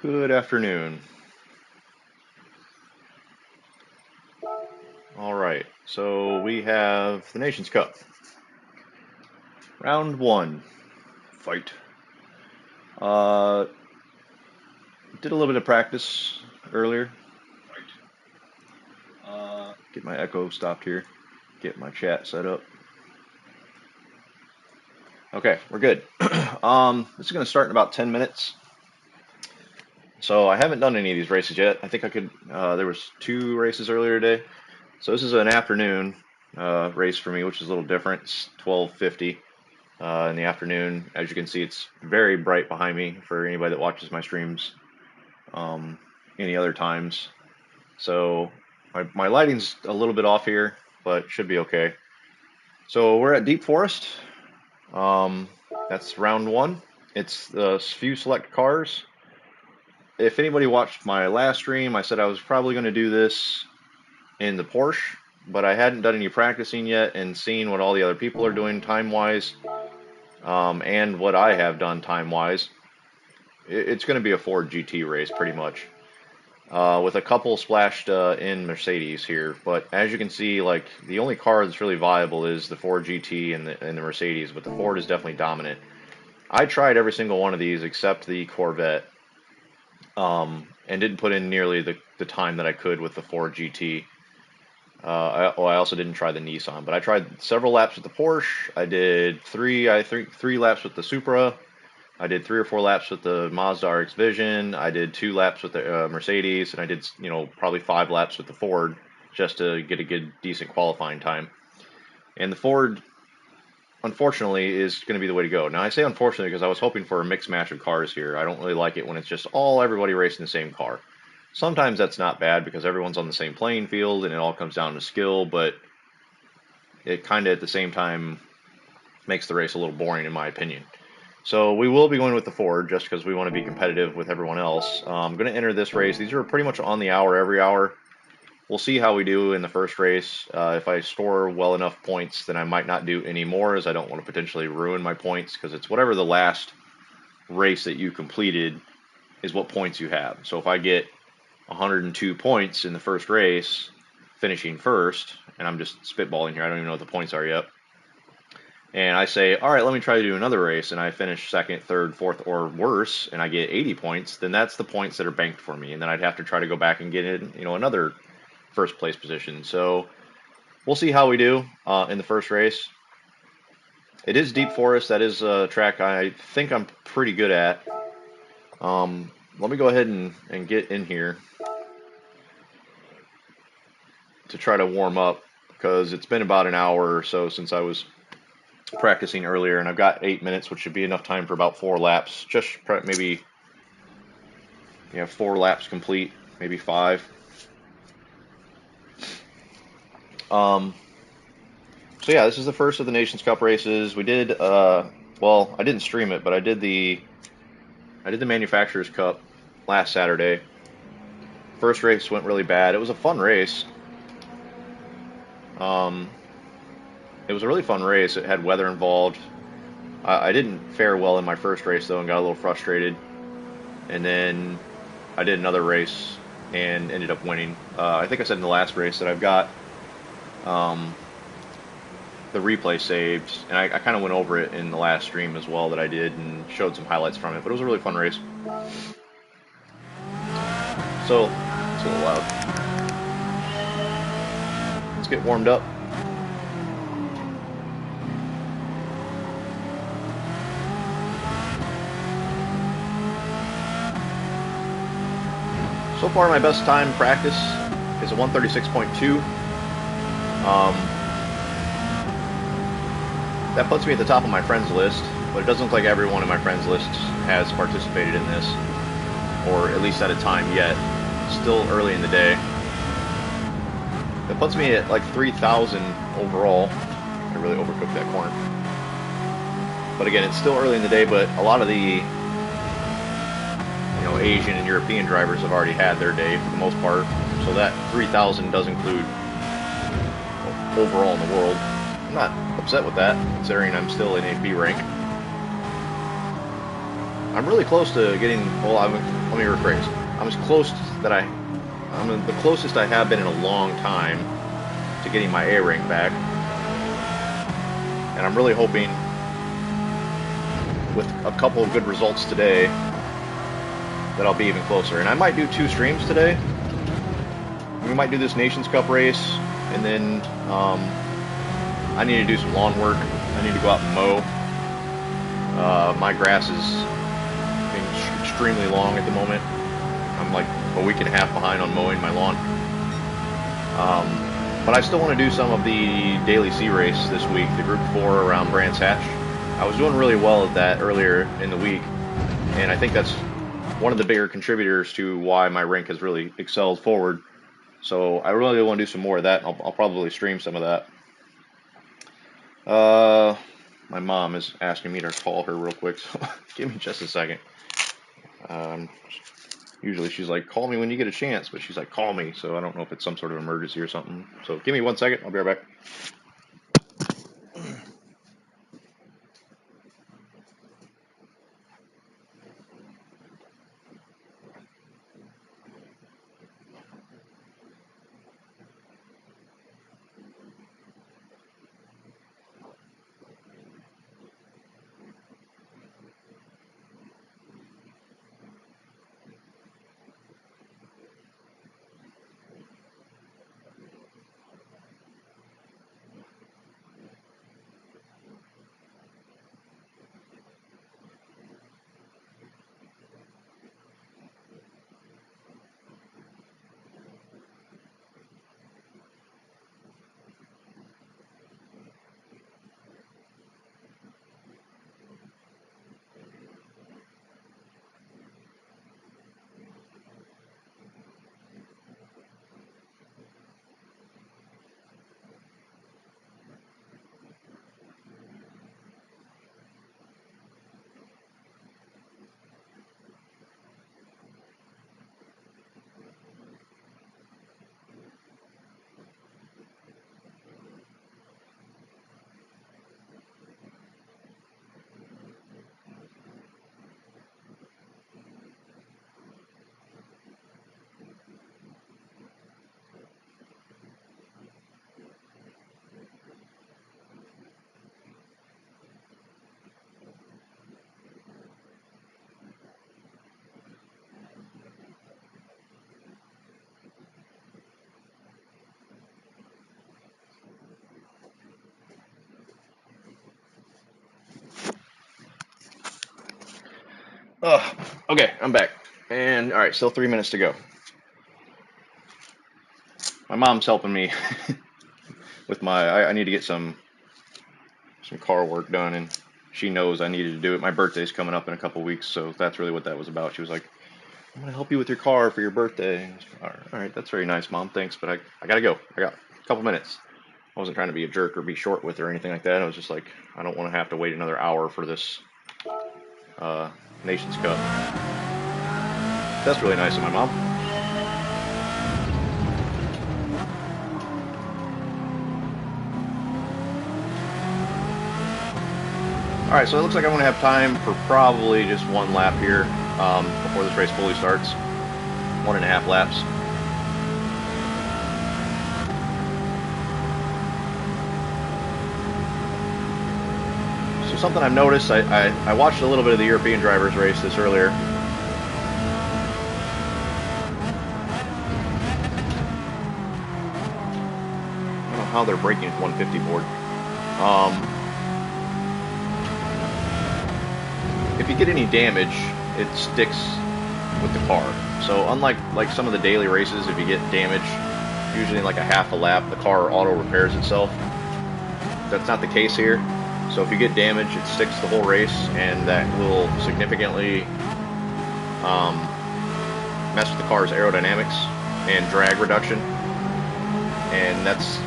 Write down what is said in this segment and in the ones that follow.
Good afternoon. Alright, so we have the Nations Cup. Round 1. Fight. Did a little bit of practice earlier. Get my echo stopped here. Get my chat set up. Okay, we're good. This is going to start in about 10 minutes. So I haven't done any of these races yet. I think I could, there was 2 races earlier today. So this is an afternoon race for me, which is a little different. It's 12:50 in the afternoon. As you can see, it's very bright behind me for anybody that watches my streams any other times. So my lighting's a little bit off here, but should be okay. So we're at Deep Forest. That's round 1. It's the few select cars. If anybody watched my last stream, I said I was probably going to do this in the Porsche, but I hadn't done any practicing yet and seen what all the other people are doing time-wise, and what I have done time-wise. It's going to be a Ford GT race pretty much, with a couple splashed in Mercedes here. But as you can see, like, the only car that's really viable is the Ford GT and the Mercedes, but the Ford is definitely dominant. I tried every single one of these except the Corvette, and didn't put in nearly the time that I could with the Ford GT. I also didn't try the Nissan, but I tried several laps with the Porsche. I did three laps with the Supra. I did 3 or 4 laps with the Mazda RX Vision. I did 2 laps with the Mercedes, and I did, probably 5 laps with the Ford just to get a good, decent qualifying time. And the Ford, unfortunately, is going to be the way to go. Now, I say unfortunately because I was hoping for a mixed match of cars here. I don't really like it when it's just everybody racing the same car. Sometimes that's not bad because everyone's on the same playing field and it all comes down to skill, but it kind of at the same time makes the race a little boring in my opinion. So we will be going with the Ford just because we want to be competitive with everyone else. I'm going to enter this race. These are pretty much on the hour every hour. We'll see how we do in the first race. If I score well enough points, then I might not do any more, as I don't want to potentially ruin my points, because it's whatever the last race that you completed is what points you have. So if I get 102 points in the first race, finishing first, and I'm just spitballing here, I don't even know what the points are yet, and I say, all right, let me try to do another race, and I finish 2nd, 3rd, 4th, or worse, and I get 80 points, then that's the points that are banked for me, and then I'd have to try to go back and get in, another first place position. So we'll see how we do in the first race. It is Deep Forest. That is a track I think I'm pretty good at. Let me go ahead and get in here to try to warm up, because it's been about an hour or so since I was practicing earlier, and I've got 8 minutes, which should be enough time for about 4 laps. Just maybe 4 laps complete, maybe 5. So yeah, this is the first of the Nations Cup races. We did, well, I didn't stream it, but I did the Manufacturers Cup last Saturday. First race went really bad. It was a fun race. It was a really fun race. It had weather involved. I didn't fare well in my first race, though, and got a little frustrated. And then I did another race and ended up winning. I think I said in the last race that I've got the replay saved, and I kind of went over it in the last stream as well that I did and showed some highlights from it, but it was a really fun race. So, it's a little loud. Let's get warmed up. So far, my best time practice is a 136.2. That puts me at the top of my friends list, but it doesn't look like everyone in my friends list has participated in this, or at least at a time yet. Still early in the day. That puts me at like 3,000 overall. I really overcooked that corner. But again, it's still early in the day, but a lot of the Asian and European drivers have already had their day for the most part. So that 3,000 does include overall in the world. I'm not upset with that, considering I'm still in a B rank. I'm really close to getting. Well, let me rephrase. I'm as close that I'm the closest I have been in a long time to getting my A-ring back, and I'm really hoping, with a couple of good results today, that I'll be even closer. And I might do 2 streams today. We might do this Nations Cup race, and then I need to do some lawn work. I need to go out and mow. My grass is being extremely long at the moment. I'm like a week and a half behind on mowing my lawn. But I still want to do some of the Daily C race this week, the Group 4 around Brands Hatch. I was doing really well at that earlier in the week, and I think that's one of the bigger contributors to why my rank has really excelled forward. So I really want to do some more of that. I'll probably stream some of that. My mom is asking me to call her real quick, so give me just a second. Usually she's like, call me when you get a chance, but she's like, call me, so I don't know if it's some sort of emergency or something. So give me 1 second, I'll be right back. Okay, I'm back. And alright, still 3 minutes to go. My mom's helping me with I need to get some car work done, and she knows I needed to do it. My birthday's coming up in a couple weeks, so that's really what that was about. She was like, I'm going to help you with your car for your birthday. Alright, that's very nice, Mom, thanks, but I gotta go. I got a couple minutes. I wasn't trying to be a jerk or be short with her or anything like that. I was just like, I don't want to have to wait another hour for this Nations Cup. That's really nice of my mom. Alright, so it looks like I'm going to have time for probably just 1 lap here before this race fully starts. 1.5 laps. So something I've noticed, I watched a little bit of the European drivers race this earlier. I don't know how they're braking at 150 board. If you get any damage, it sticks with the car. So unlike some of the daily races, if you get damage, usually in like a half a lap, the car auto repairs itself. That's not the case here. So if you get damage, it sticks the whole race, and that will significantly mess with the car's aerodynamics and drag reduction. And that's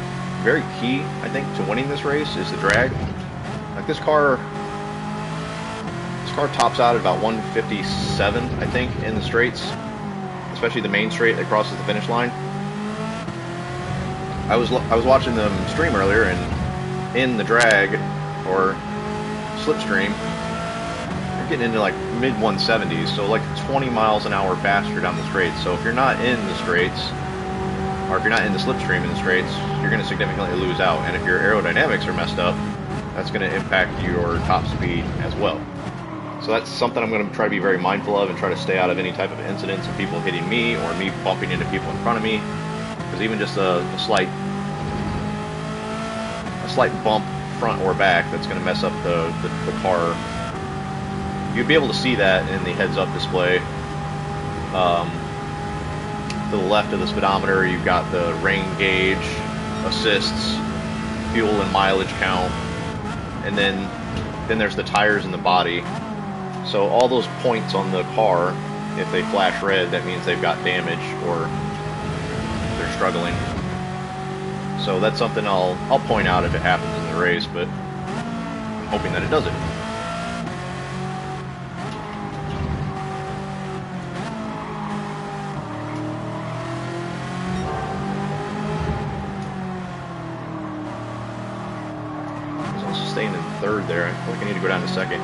very key, I think, to winning this race, is the drag. Like this car tops out at about 157, I think, in the straights, especially the main straight that crosses the finish line. I was watching them stream earlier, and in the drag or slipstream, you're getting into like mid 170s, so like 20 miles an hour faster down the straights. So if you're not in the straights, or if you're not in the slipstream in the straights, you're going to significantly lose out. And if your aerodynamics are messed up, that's going to impact your top speed as well. So that's something I'm going to try to be very mindful of and try to stay out of any type of incidents of people hitting me or me bumping into people in front of me. Because even just a slight bump front or back, that's going to mess up the car. You'd be able to see that in the heads-up display. To the left of the speedometer, you've got the rain gauge, assists, fuel and mileage count, and then there's the tires and the body. So all those points on the car, if they flash red, that means they've got damage or they're struggling. So that's something I'll point out if it happens in the race, but I'm hoping that it doesn't. So I'm staying in third there. I feel like I need to go down to second.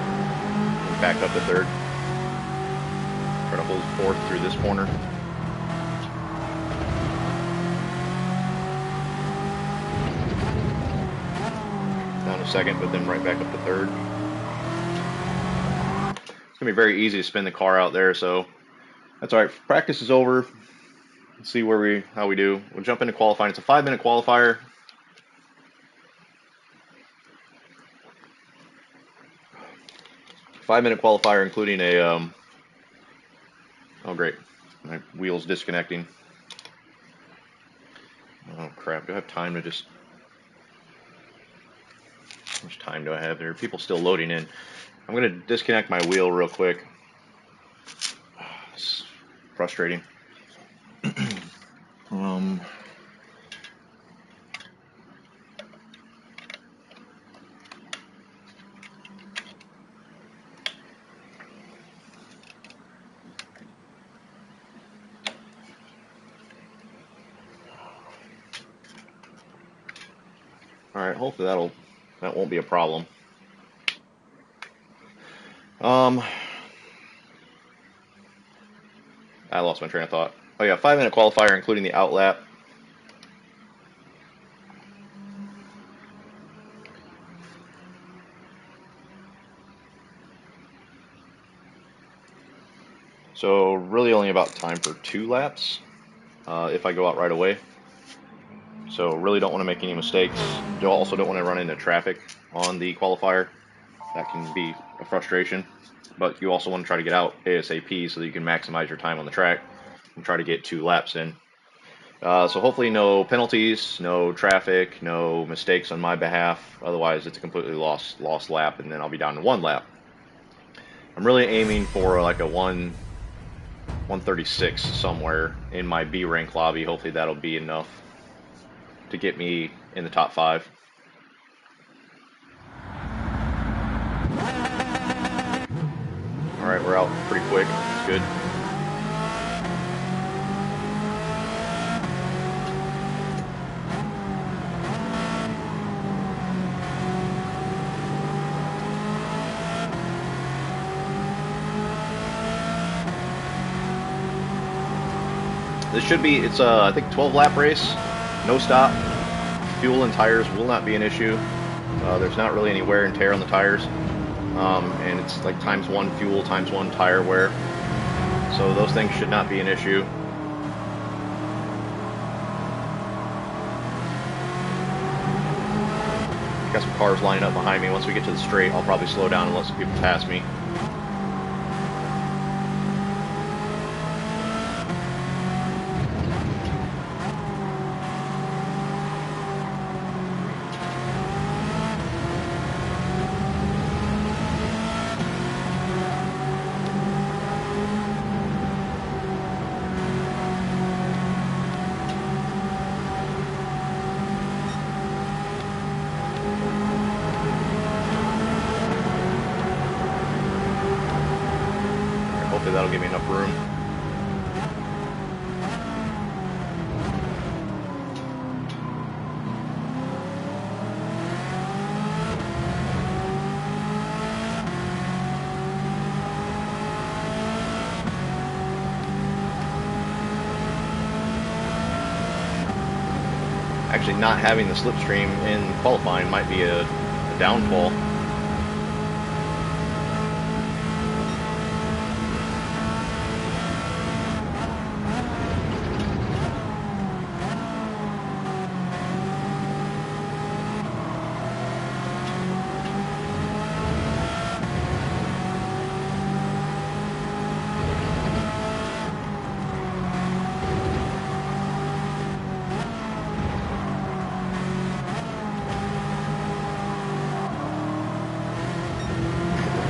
Back up to third. Try to hold fourth through this corner. Down to second, but then right back up to third. It's gonna be very easy to spin the car out there, so that's all right. Practice is over. Let's see how we do. We'll jump into qualifying. It's a 5-minute qualifier. Five-minute qualifier, including a oh great, my wheel's disconnecting. Oh crap, do I have time to just... How much time do I have? There are people still loading in. I'm going to disconnect my wheel real quick. It's frustrating. All right, hopefully that won't be a problem. I lost my train of thought. Oh yeah, 5-minute qualifier, including the out lap. So really only about time for 2 laps if I go out right away. So really don't want to make any mistakes. Also don't want to run into traffic on the qualifier. That can be a frustration. But you also want to try to get out ASAP so that you can maximize your time on the track and try to get 2 laps in. So hopefully no penalties, no traffic, no mistakes on my behalf. Otherwise it's a completely lost lap, and then I'll be down to 1 lap. I'm really aiming for like a 136 somewhere in my B rank lobby. Hopefully that'll be enough to get me in the top 5. Alright, we're out pretty quick. It's good. This should be, it's a, I think 12 lap race, no stop. Fuel and tires will not be an issue. There's not really any wear and tear on the tires. And it's like ×1 fuel, ×1 tire wear. So those things should not be an issue. Got some cars lining up behind me. Once we get to the straight, I'll probably slow down and let some people pass me. Hopefully that'll give me enough room. Actually, not having the slipstream in qualifying might be a downfall.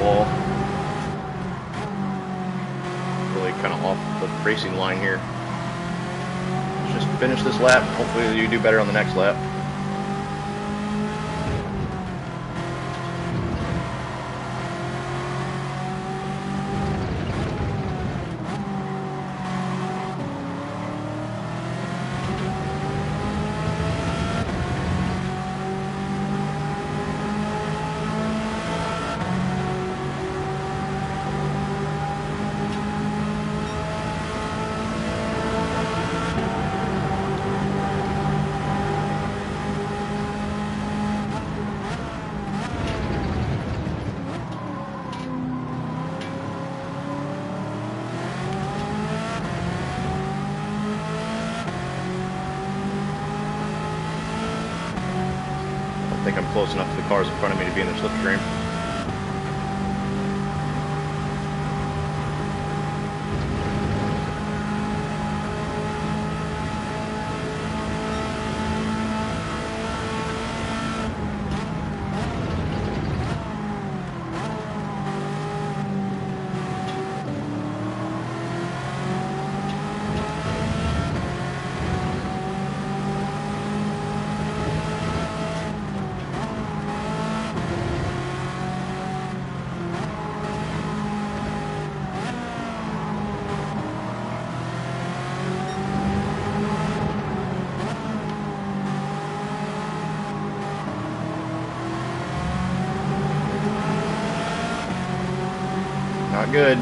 Wall. Really kind of off the racing line here. Let's just finish this lap. Hopefully you do better on the next lap. I think I'm close enough to the cars in front of me to be in the slipstream. Not good.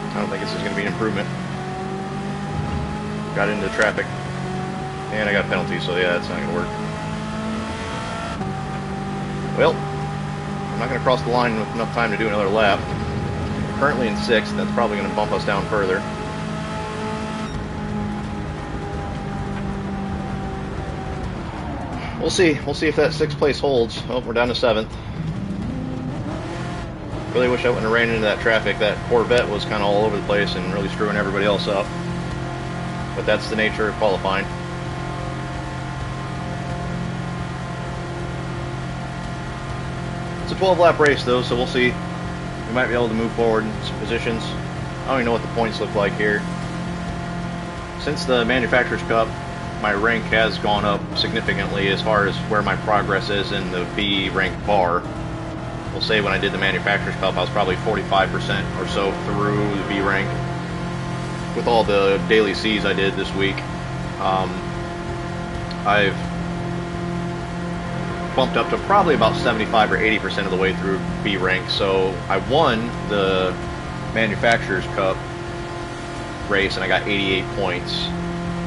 I don't think this is going to be an improvement. Got into traffic. And I got a penalty, so yeah, that's not going to work. Well, I'm not going to cross the line with enough time to do another lap. We're currently in 6th. That's probably going to bump us down further. We'll see. We'll see if that 6th place holds. Oh, we're down to 7th. Really wish I wouldn't have ran into that traffic. That Corvette was kind of all over the place and really screwing everybody else up. But that's the nature of qualifying. It's a 12-lap race, though, so we'll see. We might be able to move forward in some positions. I don't even know what the points look like here. Since the Manufacturers' Cup, my rank has gone up significantly as far as where my progress is in the B rank bar. We'll say when I did the Manufacturers' Cup, I was probably 45% or so through the B rank. With all the daily C's I did this week, I've bumped up to probably about 75 or 80% of the way through B rank. So I won the Manufacturers' Cup race and I got 88 points.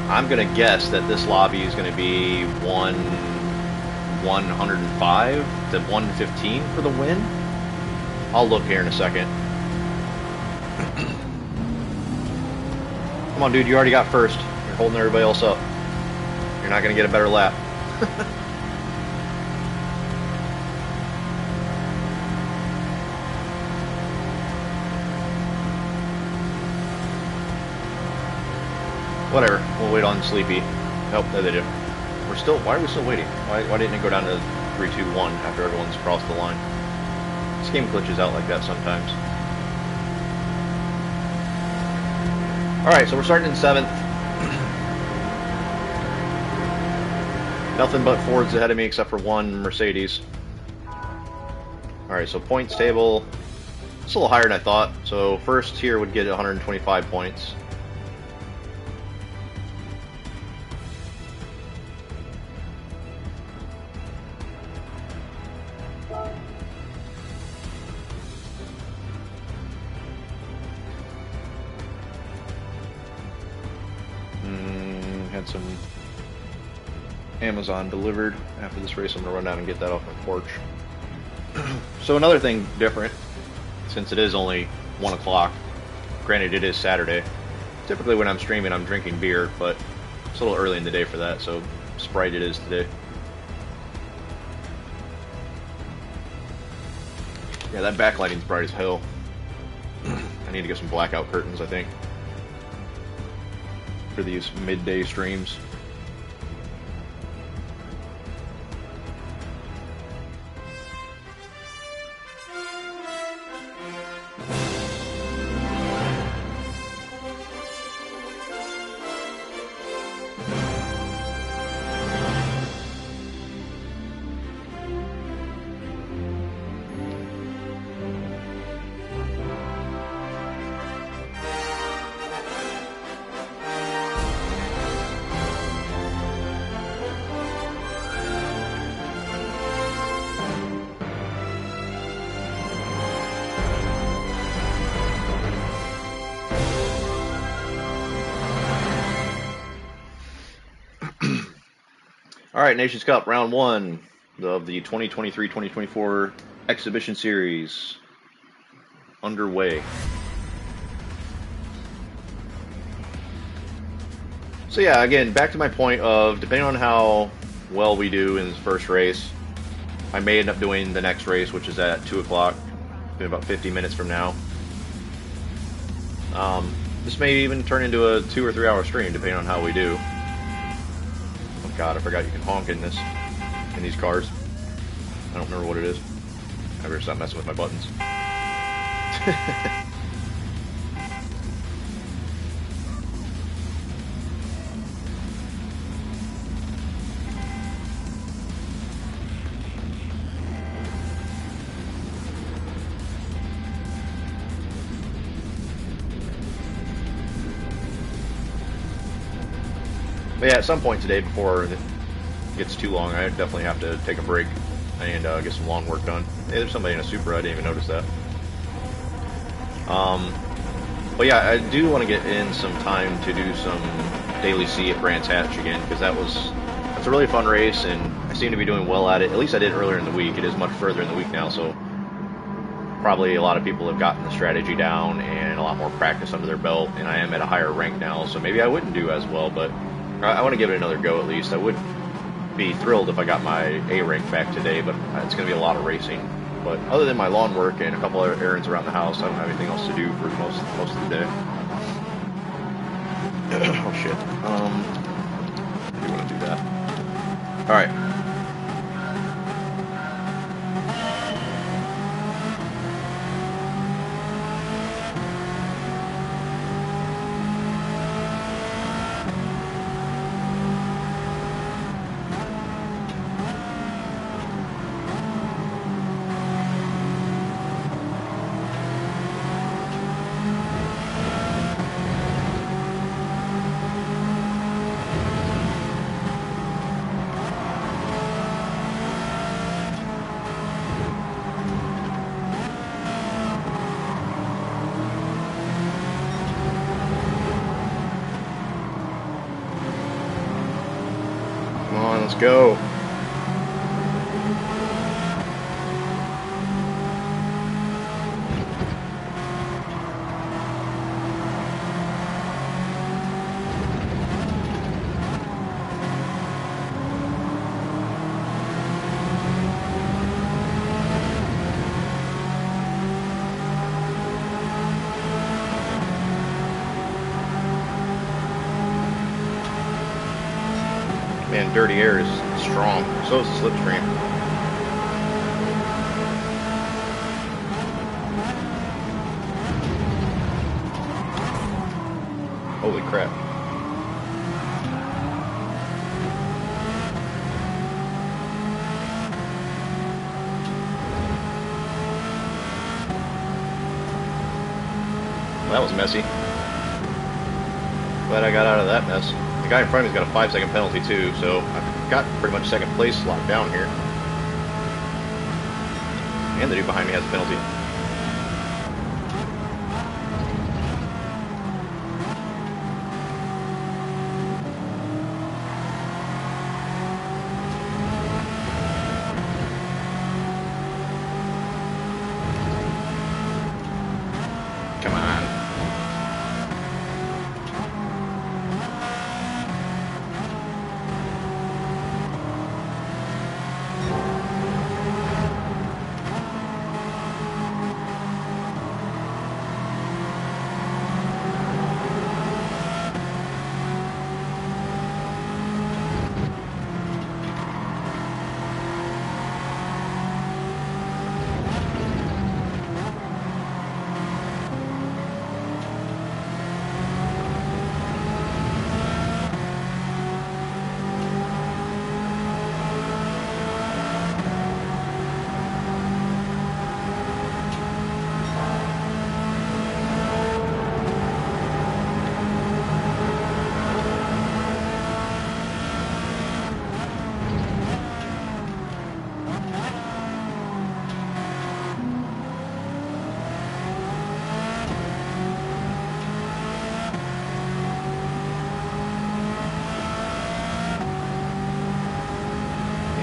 I'm going to guess that this lobby is going to be 105 to 115 for the win. I'll look here in a second. Come on, dude, you already got first. You're holding everybody else up. You're not going to get a better lap. Whatever, we'll wait on Sleepy. Nope, there they do. We're still, why are we still waiting? Why didn't it go down to 3, 2, 1 after everyone's crossed the line? This game glitches out like that sometimes. Alright, so we're starting in 7th. Nothing but Fords ahead of me except for one Mercedes. Alright, so points table. It's a little higher than I thought. So first here would get 125 points. Had some Amazon delivered. After this race, I'm going to run down and get that off my porch. So another thing different, since it is only 1 o'clock, granted it is Saturday. Typically when I'm streaming I'm drinking beer, but it's a little early in the day for that, so Sprite it is today. Yeah, that backlighting's bright as hell. I need to get some blackout curtains, I think, for these midday streams. Alright, Nations Cup, round 1 of the 2023-2024 Exhibition Series underway. So yeah, again, back to my point of, depending on how well we do in this first race, I may end up doing the next race, which is at 2 o'clock, in about 50 minutes from now. This may even turn into a 2 or 3 hour stream, depending on how we do. God, I forgot you can honk in these cars. I don't remember what it is. I better stop messing with my buttons. But yeah, at some point today, before it gets too long, I definitely have to take a break and get some lawn work done. Hey, there's somebody in a Supra, I didn't even notice that. But yeah, I do want to get in some time to do some Daily C at Brands Hatch again, because that's a really fun race, and I seem to be doing well at it. At least I did earlier in the week. It is much further in the week now, so probably a lot of people have gotten the strategy down and a lot more practice under their belt, and I am at a higher rank now, so maybe I wouldn't do as well, but I want to give it another go at least. I would be thrilled if I got my A rank back today, but it's going to be a lot of racing. But other than my lawn work and a couple other errands around the house, I don't have anything else to do for most of the day. Oh shit. I do want to do that. Alright. Let's go. Man, dirty air is strong. So is the slipstream. crap. Well, that was messy. Glad I got out of that mess. The guy in front of me's got a 5-second penalty too, so I've got pretty much second place locked down here. And the dude behind me has a penalty. Come on.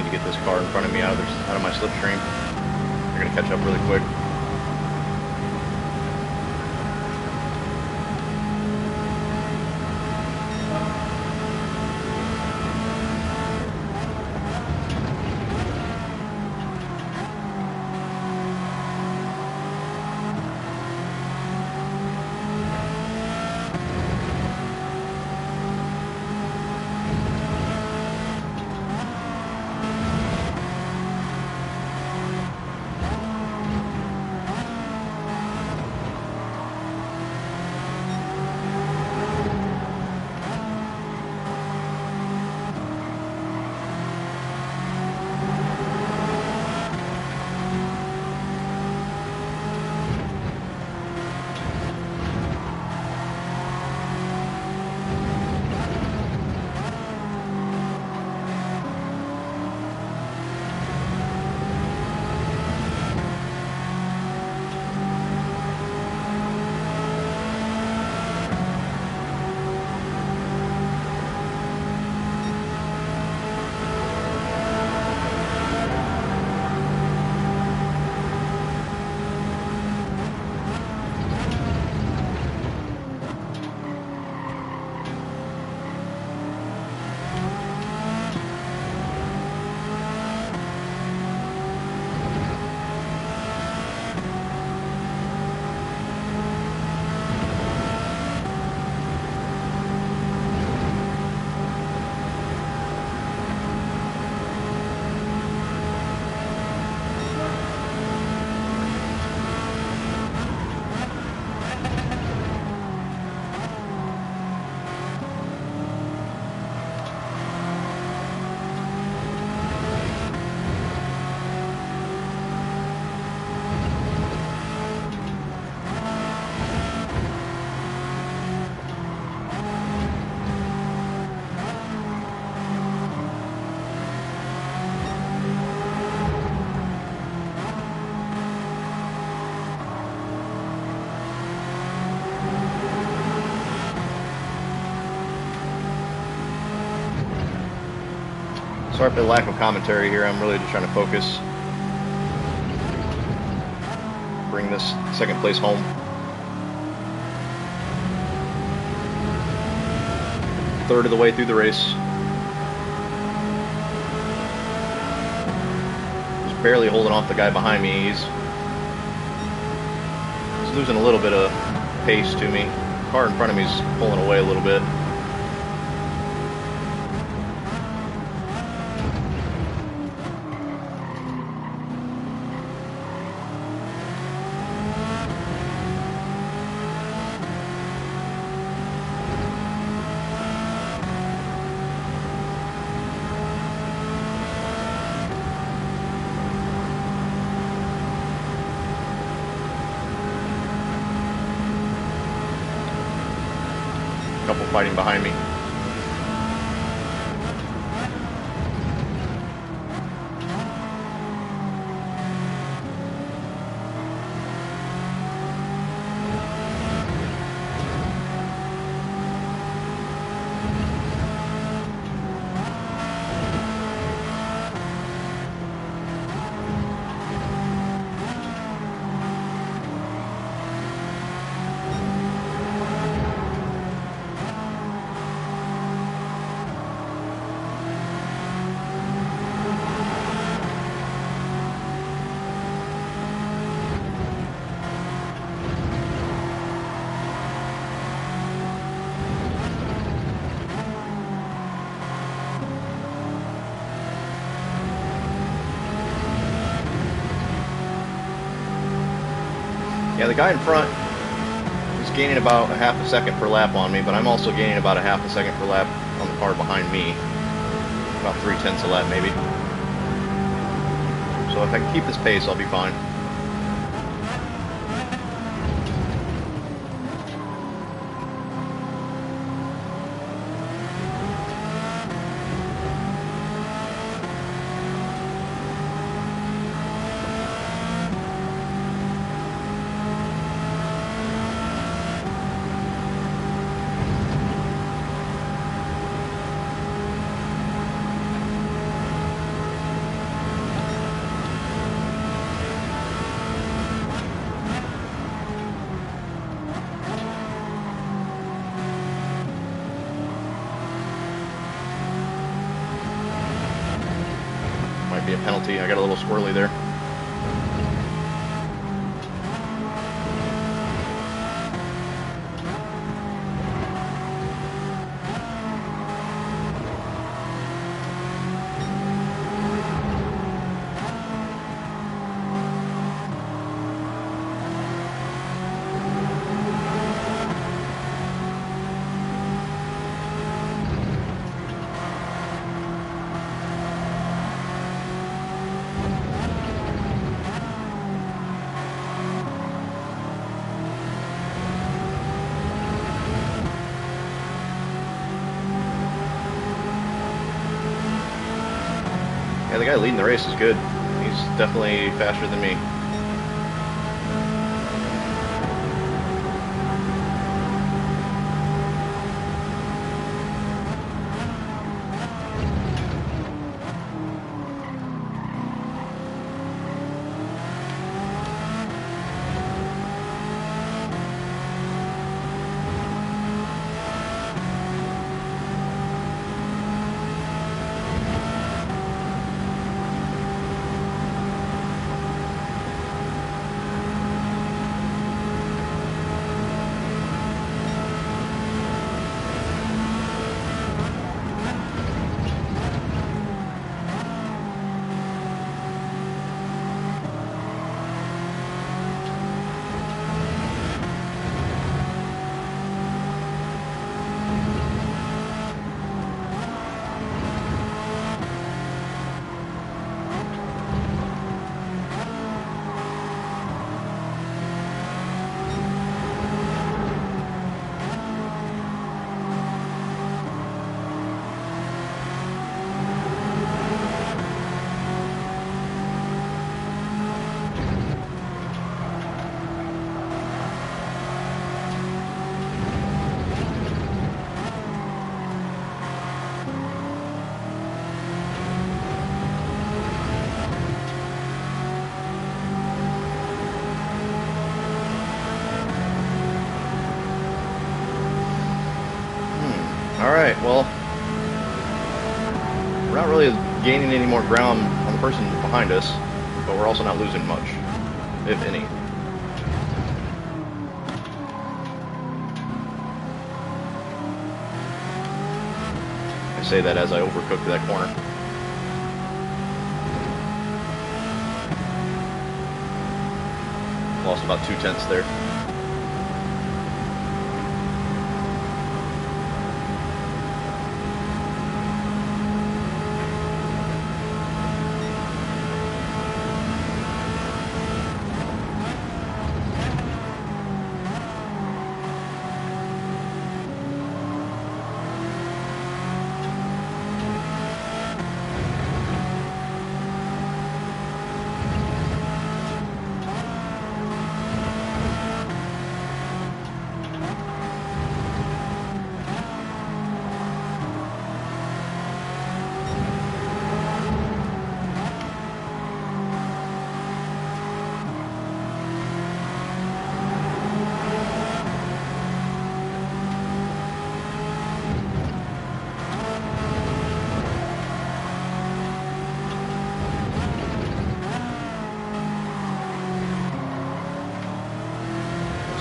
Get this car in front of me out of my slipstream. They're gonna catch up really quick. Sorry for the lack of commentary here. I'm really just trying to focus. Bring this second place home. Third of the way through the race. Just barely holding off the guy behind me. He's losing a little bit of pace to me. The car in front of me is pulling away a little bit. fighting behind me. Yeah, the guy in front is gaining about a half a second per lap on me, but I'm also gaining about a half a second per lap on the car behind me. About 3/10 of a lap, maybe. So if I can keep this pace, I'll be fine. Be a penalty. I got a little squirrely there. Yeah, the guy leading the race is good. He's definitely faster than me. Alright, well, we're not really gaining any more ground on the person behind us, but we're also not losing much, if any. I say that as I overcooked that corner. Lost about 2/10 there.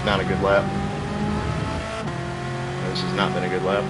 not a good lap. This has not been a good lap.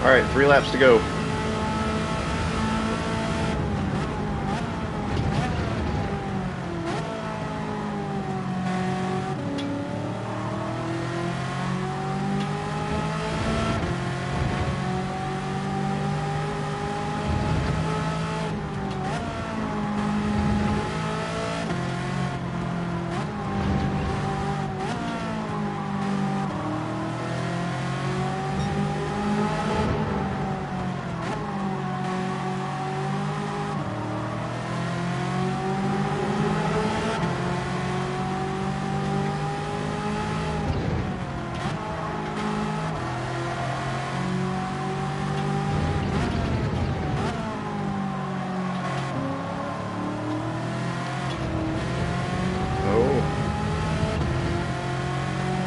Alright, 3 laps to go.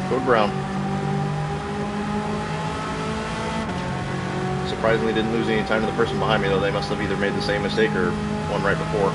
Code Brown. Surprisingly didn't lose any time to the person behind me, though. They must have either made the same mistake or one right before.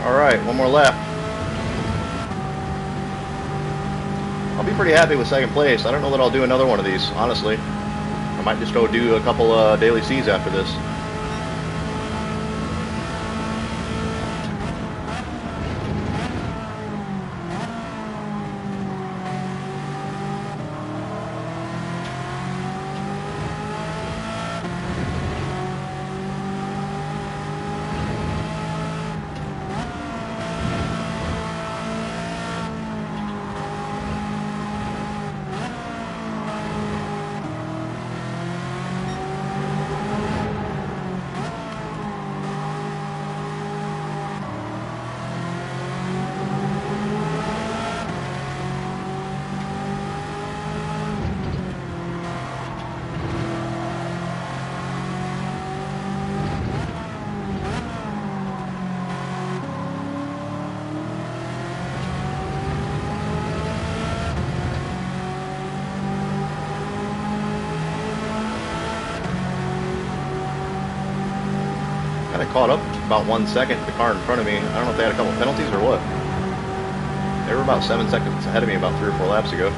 Alright, one more lap. I'll be pretty happy with second place. I don't know that I'll do another one of these, honestly. I might just go do a couple daily C's after this. I caught up about 1 second, the car in front of me. I don't know if they had a couple penalties or what. They were about 7 seconds ahead of me about 3 or 4 laps ago.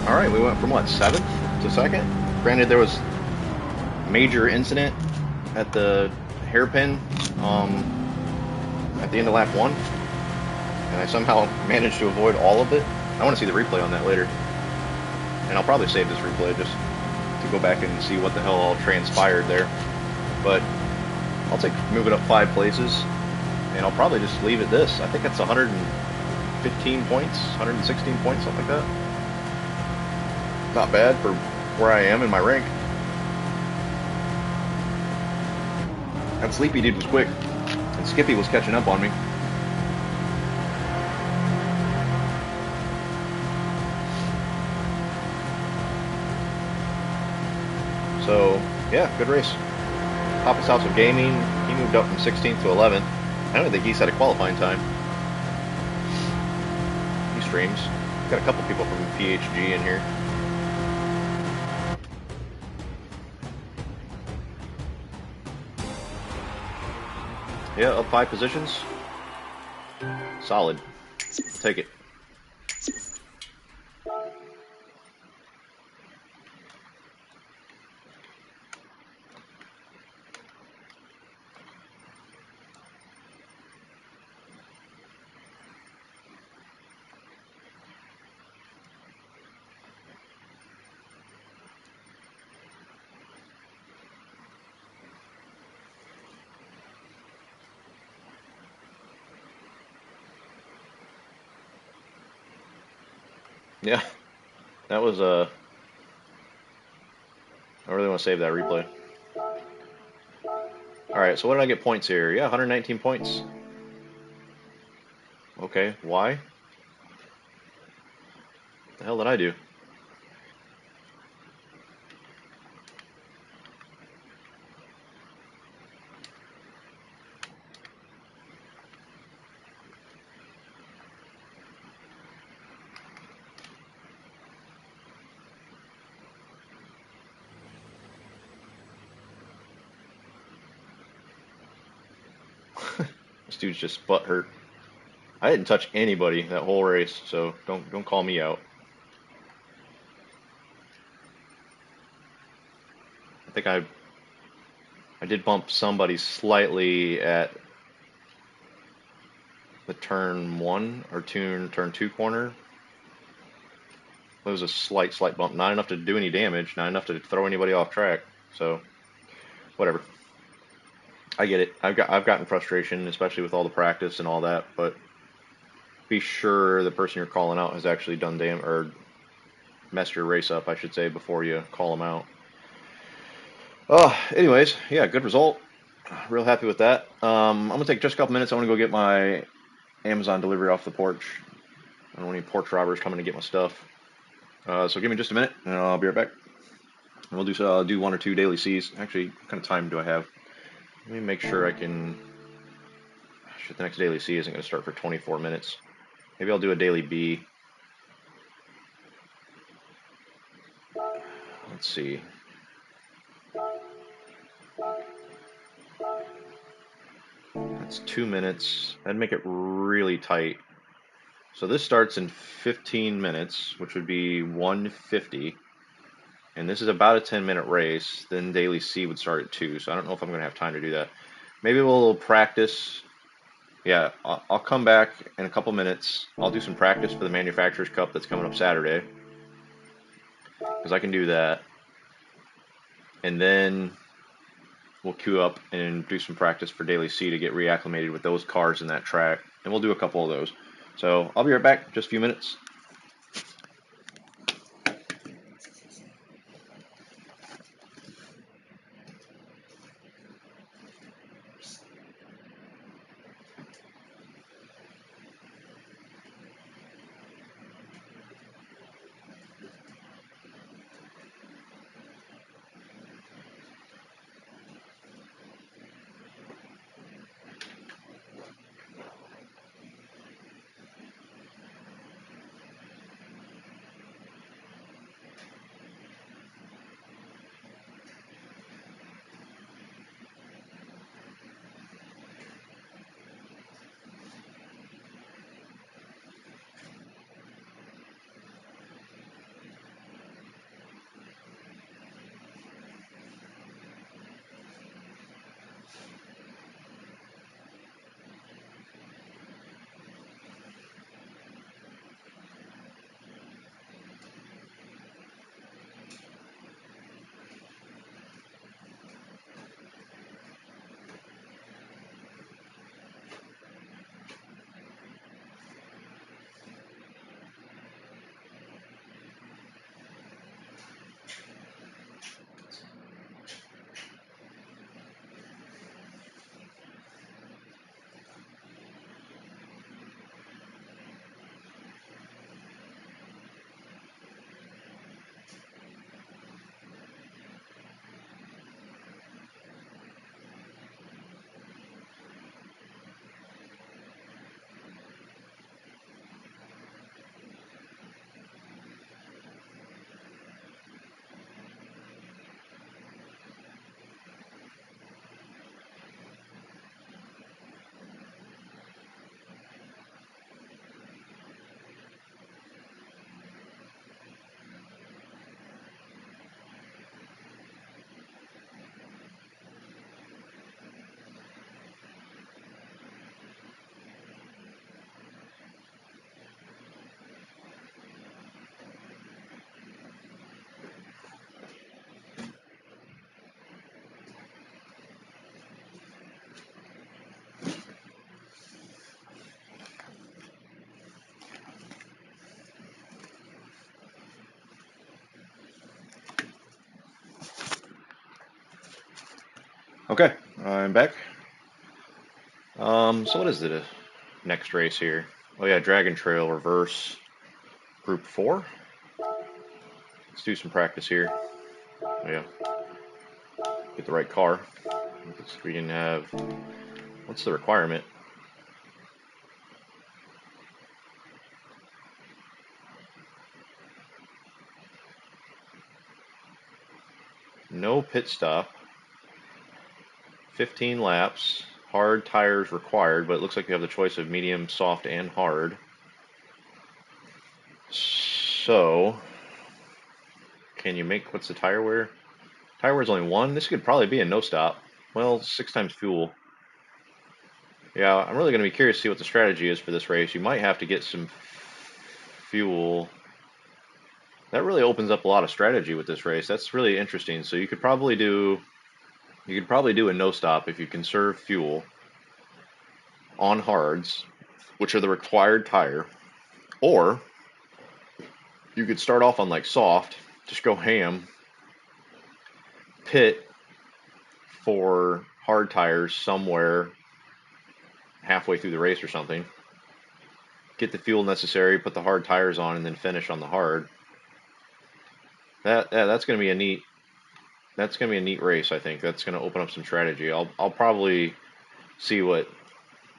Alright, we went from what, 7th to 2nd? Granted, there was a major incident at the hairpin at the end of lap 1, and I somehow managed to avoid all of it. I want to see the replay on that later, and I'll probably save this replay just to go back and see what the hell all transpired there. But I'll move it up 5 places, and I'll probably just leave it this. I think it's 115 points, 116 points, something like that. Not bad for where I am in my rank. That sleepy dude was quick, and Skippy was catching up on me. So, yeah, good race. Papa's House of Gaming, he moved up from 16th to 11th. I don't think he's had a qualifying time. He streams. Got a couple people from PHG in here. Yeah, up 5 positions. Solid. Take it. Yeah, that was I really want to save that replay. Alright, so what did I get points here? Yeah, 119 points. Okay, why? What the hell did I do? This dude's just butthurt. I didn't touch anybody that whole race, so don't call me out. I think I did bump somebody slightly at the turn 1 or turn 2 corner. It was a slight bump, not enough to do any damage, not enough to throw anybody off track. So whatever. I get it. I've gotten frustration, especially with all the practice and all that, but be sure the person you're calling out has actually done damage or messed your race up, I should say, before you call them out. Anyways, yeah, good result. Real happy with that. I'm gonna take just a couple minutes. I want to go get my Amazon delivery off the porch. I don't want any porch robbers coming to get my stuff. So give me just a minute, and I'll be right back. And we'll do 1 or 2 daily C's. Actually, what kind of time do I have? Let me make sure I can. Shit, the next daily C isn't going to start for 24 minutes. Maybe I'll do a daily B. Let's see. That's 2 minutes. That'd make it really tight. So this starts in 15 minutes, which would be 1:50. And this is about a 10-minute race. Then daily C would start at 2. So I don't know if I'm going to have time to do that. Maybe we'll practice. Yeah, I'll come back in a couple minutes. I'll do some practice for the Manufacturer's Cup that's coming up Saturday, because I can do that. And then we'll queue up and do some practice for daily C to get reacclimated with those cars in that track. And we'll do a couple of those. So I'll be right back, just a few minutes. Okay, I'm back. So what is the next race here? Oh yeah, Dragon Trail Reverse Group 4. Let's do some practice here. Oh yeah, get the right car. We can have, what's the requirement? No pit stop. 15 laps. Hard tires required, but it looks like you have the choice of medium, soft, and hard. So, can you make, what's the tire wear? Tire wear is only 1. This could probably be a no stop. Well, 6 times fuel. Yeah, I'm really going to be curious to see what the strategy is for this race. You might have to get some fuel. That really opens up a lot of strategy with this race. That's really interesting. So you could probably do a no stop if you conserve fuel on hards, which are the required tire, or you could start off on like soft, just go ham, pit for hard tires somewhere halfway through the race or something, get the fuel necessary, put the hard tires on, and then finish on the hard. That's going to be a neat. That's going to be a neat race. I think that's going to open up some strategy. I'll probably see what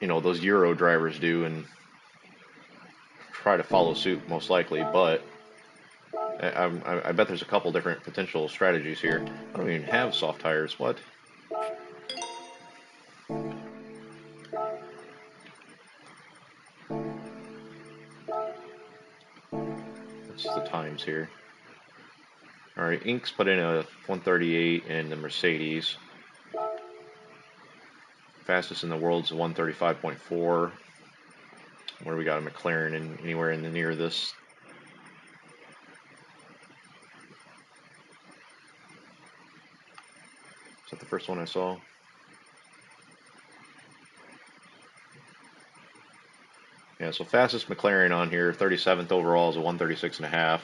those Euro drivers do and try to follow suit, most likely. But I bet there's a couple different potential strategies here. I don't even have soft tires. What? What's the times here? All right, Inks put in a 138 in the Mercedes. Fastest in the world is a 135.4. Where we got a McLaren in anywhere in the near this. Is that the first one I saw? Yeah, so fastest McLaren on here, 37th overall is a 136.5.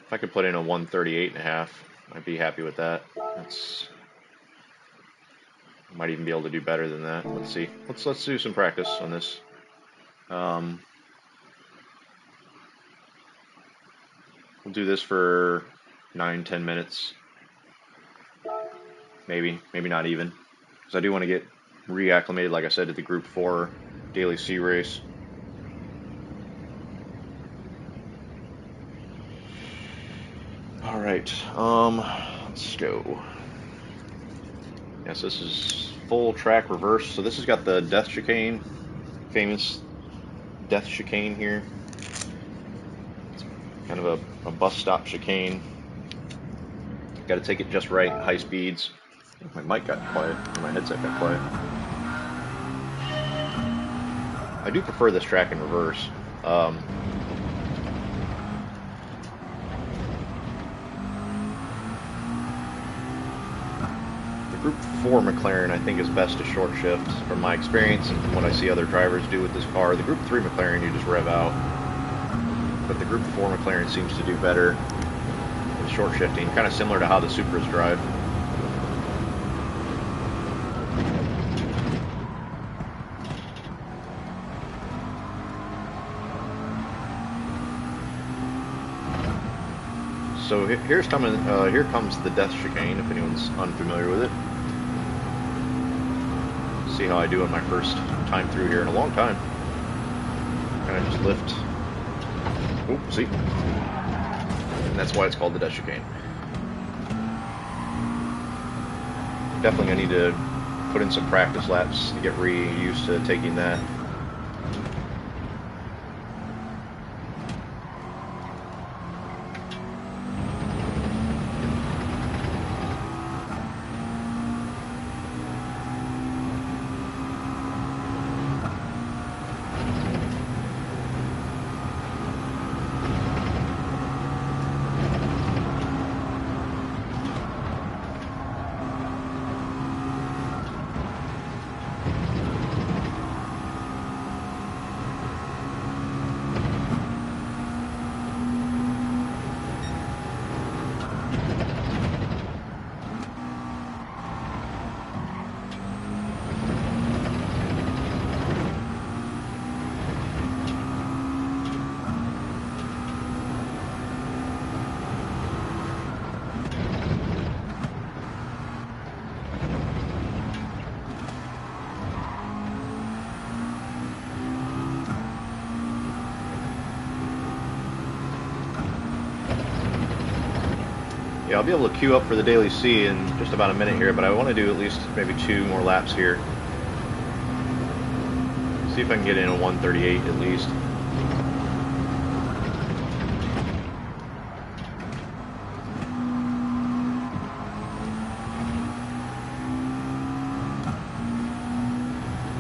If I could put in a 138.5, I'd be happy with that. Might even be able to do better than that. Let's see. Let's do some practice on this. We'll do this for 9-10 minutes. Maybe not even, because I do want to get reacclimated, like I said, to the Group 4 Daily C race. All right, let's go. Yes, this is full track reverse. So this has got the death chicane, famous death chicane here. It's kind of a bus stop chicane. Got to take it just right, high speeds. My mic got quiet, or my headset got quiet. I do prefer this track in reverse. Group 4 McLaren, I think, is best to short shift from my experience and from what I see other drivers do with this car. The Group 3 McLaren, you just rev out. But the Group 4 McLaren seems to do better with short shifting, kind of similar to how the Supras drive. So here comes the death chicane, if anyone's unfamiliar with it. See how I do in my first time through here in a long time. Kind of just lift. Oh, see? And that's why it's called the death chicane. Definitely gonna need to put in some practice laps to get used to taking that. Yeah, I'll be able to queue up for the Daily C in just about a minute here, but I want to do at least maybe 2 more laps here. See if I can get in a 138 at least.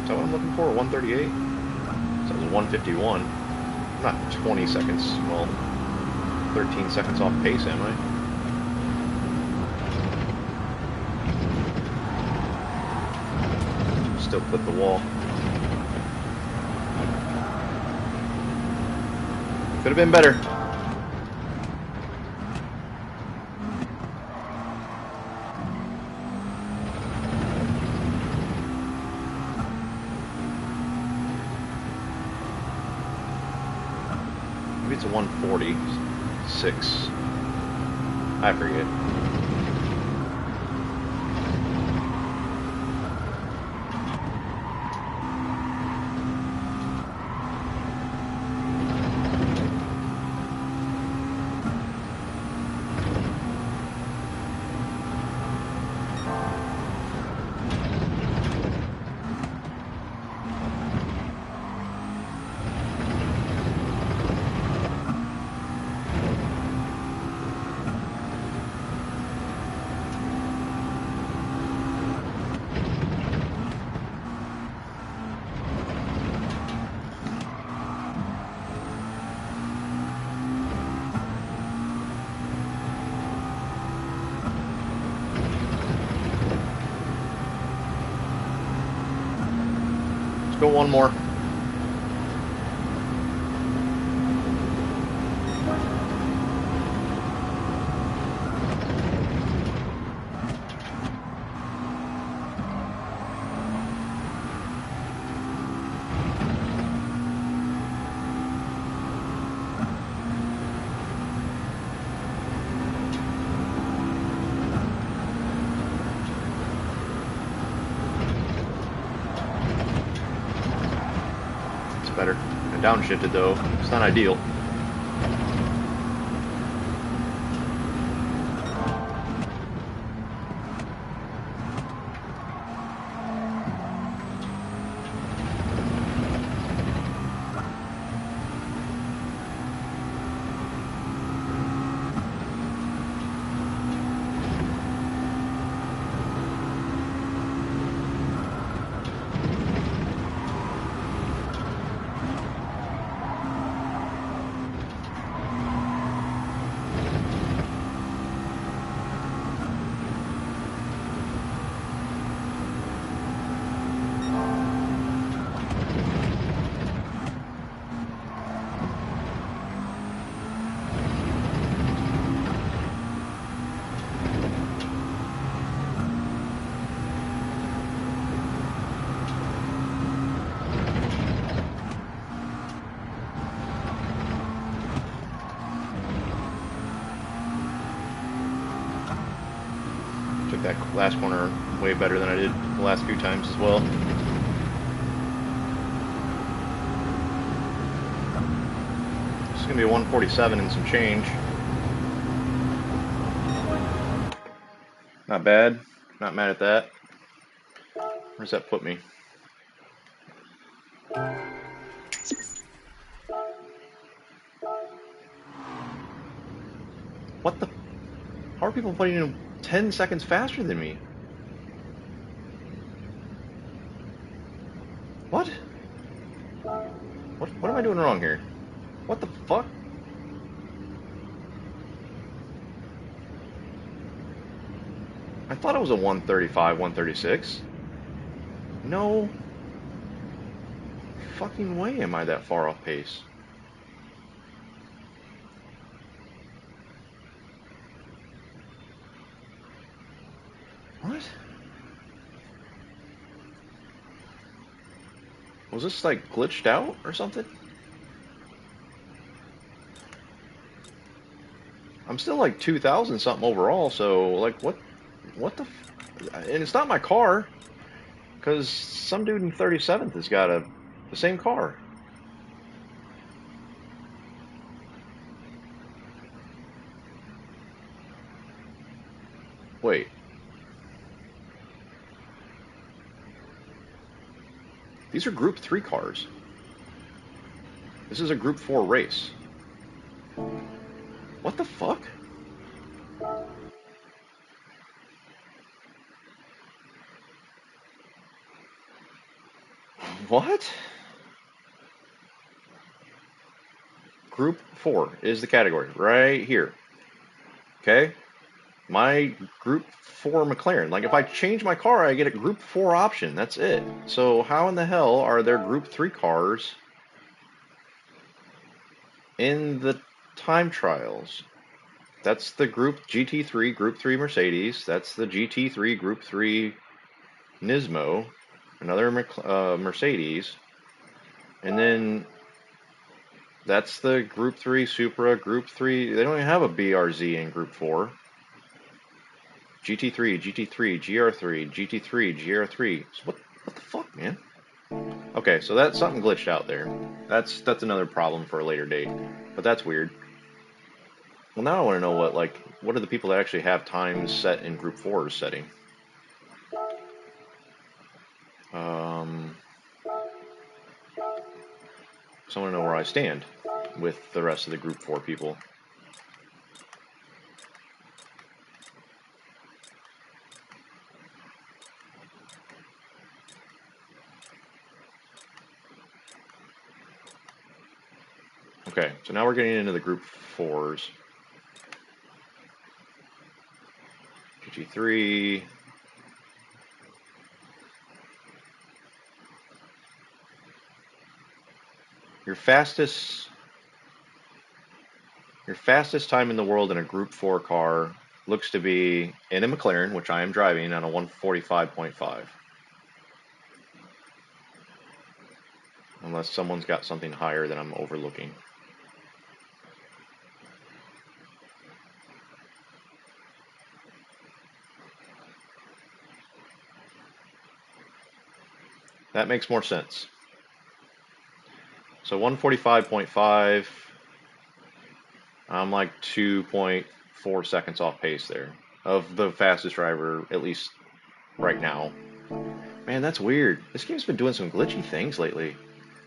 Is that what I'm looking for, a 138? So it was a 151. I'm not 20 seconds, well, 13 seconds off pace, am I? Still clip the wall. Could have been better. Maybe it's a 146. I forget. Go one more. Better. I downshifted though. It's not ideal. That last corner way better than I did the last few times as well. It's gonna be a 147 and some change. Not bad. Not mad at that. Where's that put me? What the? How are people putting in 10 seconds faster than me? What? What am I doing wrong here? What the fuck? I thought it was a 135, 136. No fucking way am I that far off pace. What? Was this like glitched out or something? I'm still like 2,000 something overall, so like what the and it's not my car, because some dude in 37th has got the same car. Wait. These are Group 3 cars. This is a Group 4 race. What the fuck? What? Group 4 is the category right here. Okay? My Group 4 McLaren. Like, if I change my car, I get a Group 4 option. That's it. So how in the hell are there Group 3 cars in the time trials? That's the Group GT3, Group 3 Mercedes. That's the GT3, Group 3 Nismo. Another Mercedes. And then That's the Group 3 Supra, Group 3. They don't even have a BRZ in Group 4. GT3, GT3, GR3, GT3, GR3. So what the fuck, man? Okay, so that's something glitched out there. That's another problem for a later date. But that's weird. Well, now I want to know what are the people that actually have times set in Group 4's setting? So I want to know where I stand with the rest of the Group 4 people. Okay, so now we're getting into the Group 4s. GT3. Your fastest time in the world in a Group 4 car looks to be in a McLaren, which I am driving on a 145.5. Unless someone's got something higher that I'm overlooking. That makes more sense. So 145.5, I'm like 2.4 seconds off pace there of the fastest driver, at least right now. Man, that's weird. This game's been doing some glitchy things lately.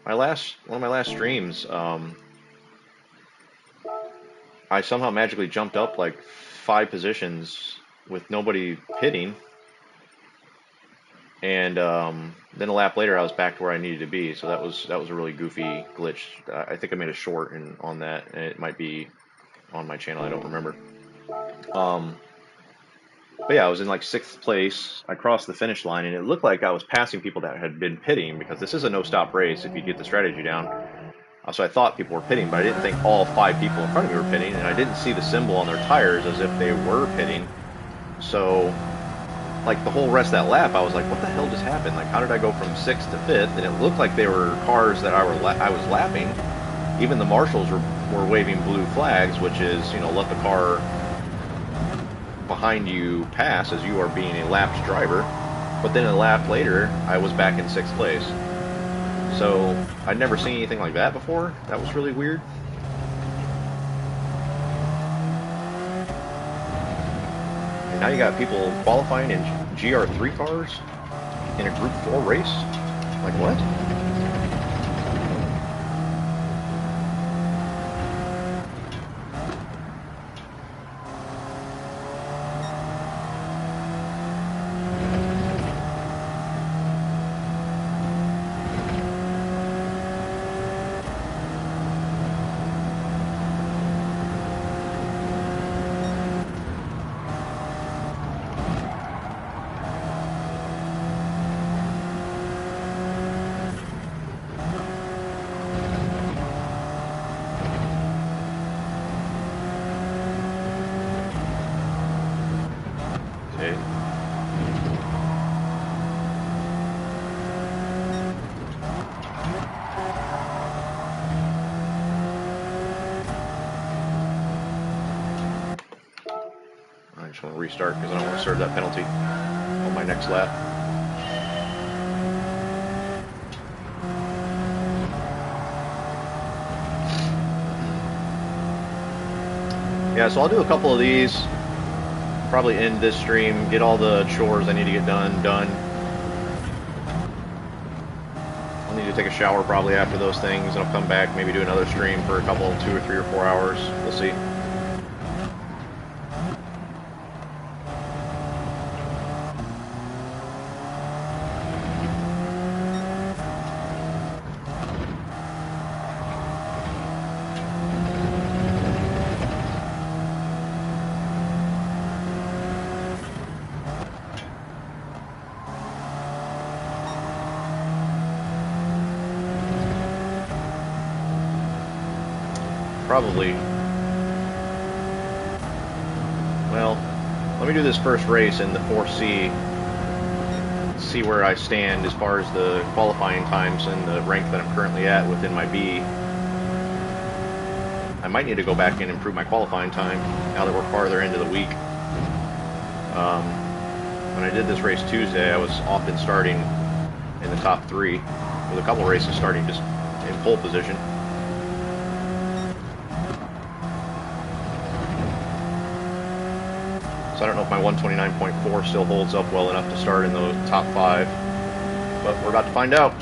One of my last streams, I somehow magically jumped up like 5 positions with nobody pitting. And then a lap later, I was back to where I needed to be. So that was a really goofy glitch. I think I made a short on that, and it might be on my channel. I don't remember. But yeah, I was in like 6th place. I crossed the finish line, and it looked like I was passing people that had been pitting, because this is a no-stop race if you get the strategy down. So I thought people were pitting, but I didn't think all 5 people in front of me were pitting, and I didn't see the symbol on their tires as if they were pitting. So like the whole rest of that lap, I was like, what the hell just happened? Like, how did I go from 6th to 5th? And it looked like they were cars that I was lapping. Even the marshals were waving blue flags, which is, you know, let the car behind you pass as you are being a lapped driver. But then a lap later, I was back in 6th place. So I'd never seen anything like that before. That was really weird. And now you got people qualifying in GR3 cars in a Group 4 race. Like, what? I just want to restart because I don't want to serve that penalty on my next lap. Yeah, so I'll do a couple of these, probably end this stream, get all the chores I need to get done. I'll need to take a shower probably after those things, and I'll come back, maybe do another stream for a couple, 2 or 3 or 4 hours. We'll see. Probably. Well, let me do this first race in the 4C, see where I stand as far as the qualifying times and the rank that I'm currently at within my B. I might need to go back and improve my qualifying time now that we're farther into the week. When I did this race Tuesday, I was often starting in the top 3, with a couple races starting just in pole position. So I don't know if my 129.4 still holds up well enough to start in the top 5, but we're about to find out.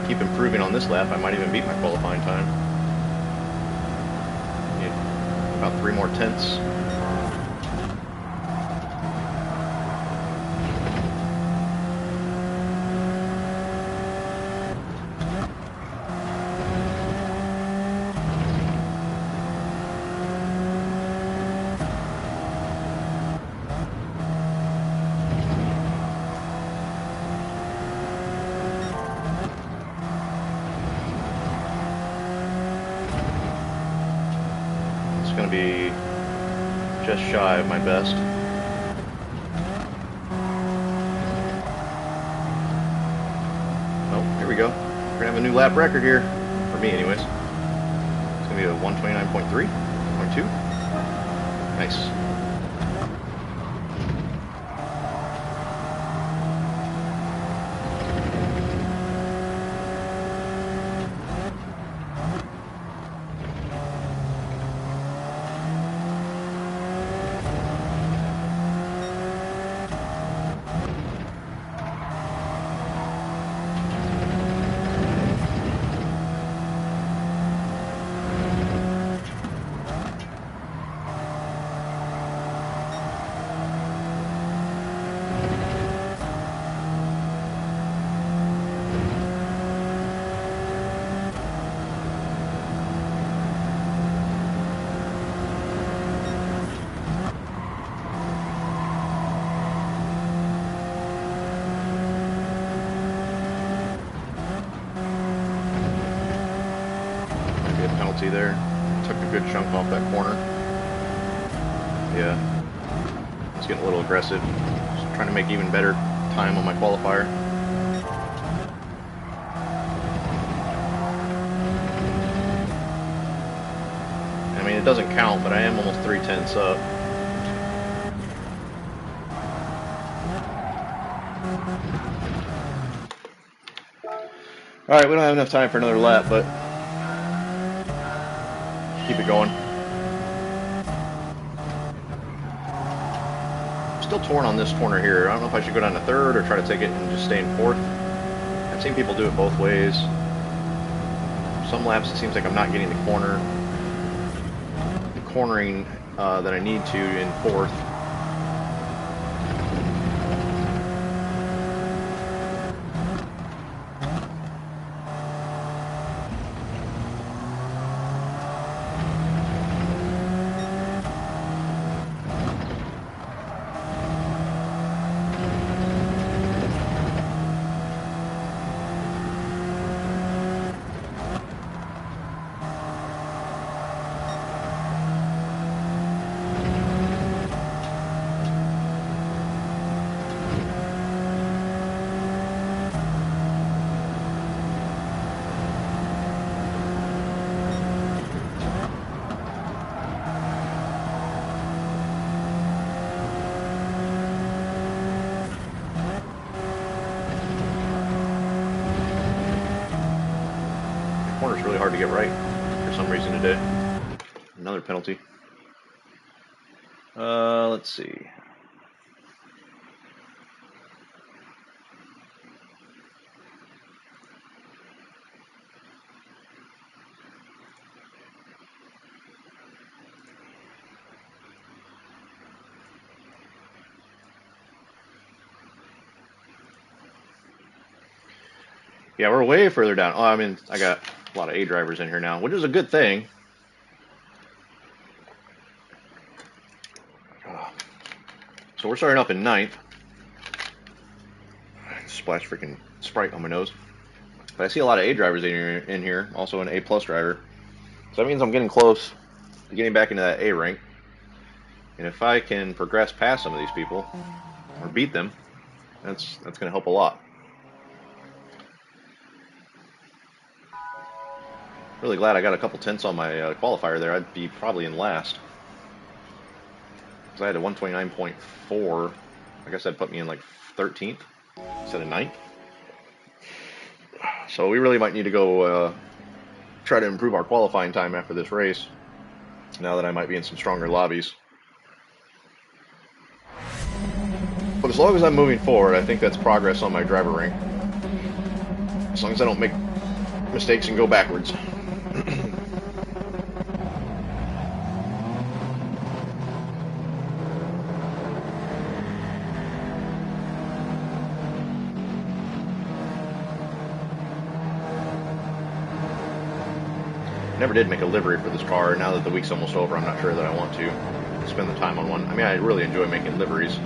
Keep improving on this lap, I might even beat my qualifying time. Need about 3 more tenths. Going to be just shy of my best. Oh, here we go. We're going to have a new lap record here, for me anyways. It's going to be a 129.3, 1.2. Nice. There. Took a good chunk off that corner. Yeah. I was getting a little aggressive. Just trying to make even better time on my qualifier. I mean, it doesn't count, but I am almost 3 tenths up. Alright, we don't have enough time for another lap, but keep it going. I'm still torn on this corner here. I don't know if I should go down to 3rd or try to take it and just stay in 4th. I've seen people do it both ways. Some laps it seems like I'm not getting the cornering that I need to in 4th. Corner's really hard to get right for some reason today. Another penalty. Let's see. Yeah, we're way further down. Oh, I mean, I got a lot of A drivers in here now, which is a good thing. So we're starting up in 9th. Splash freaking Sprite on my nose. But I see a lot of A drivers in here, also an A plus driver. So that means I'm getting close to getting back into that A rank. And if I can progress past some of these people, or beat them, that's going to help a lot. Really glad I got a couple tenths on my qualifier there. I'd be probably in last. Because I had a 129.4. I guess that'd put me in like 13th instead of 9th. So we really might need to go try to improve our qualifying time after this race. Now that I might be in some stronger lobbies. But as long as I'm moving forward, I think that's progress on my driver rank. As long as I don't make mistakes and go backwards. Never did make a livery for this car. Now that the week's almost over, I'm not sure that I want to spend the time on one. I mean, I really enjoy making liveries.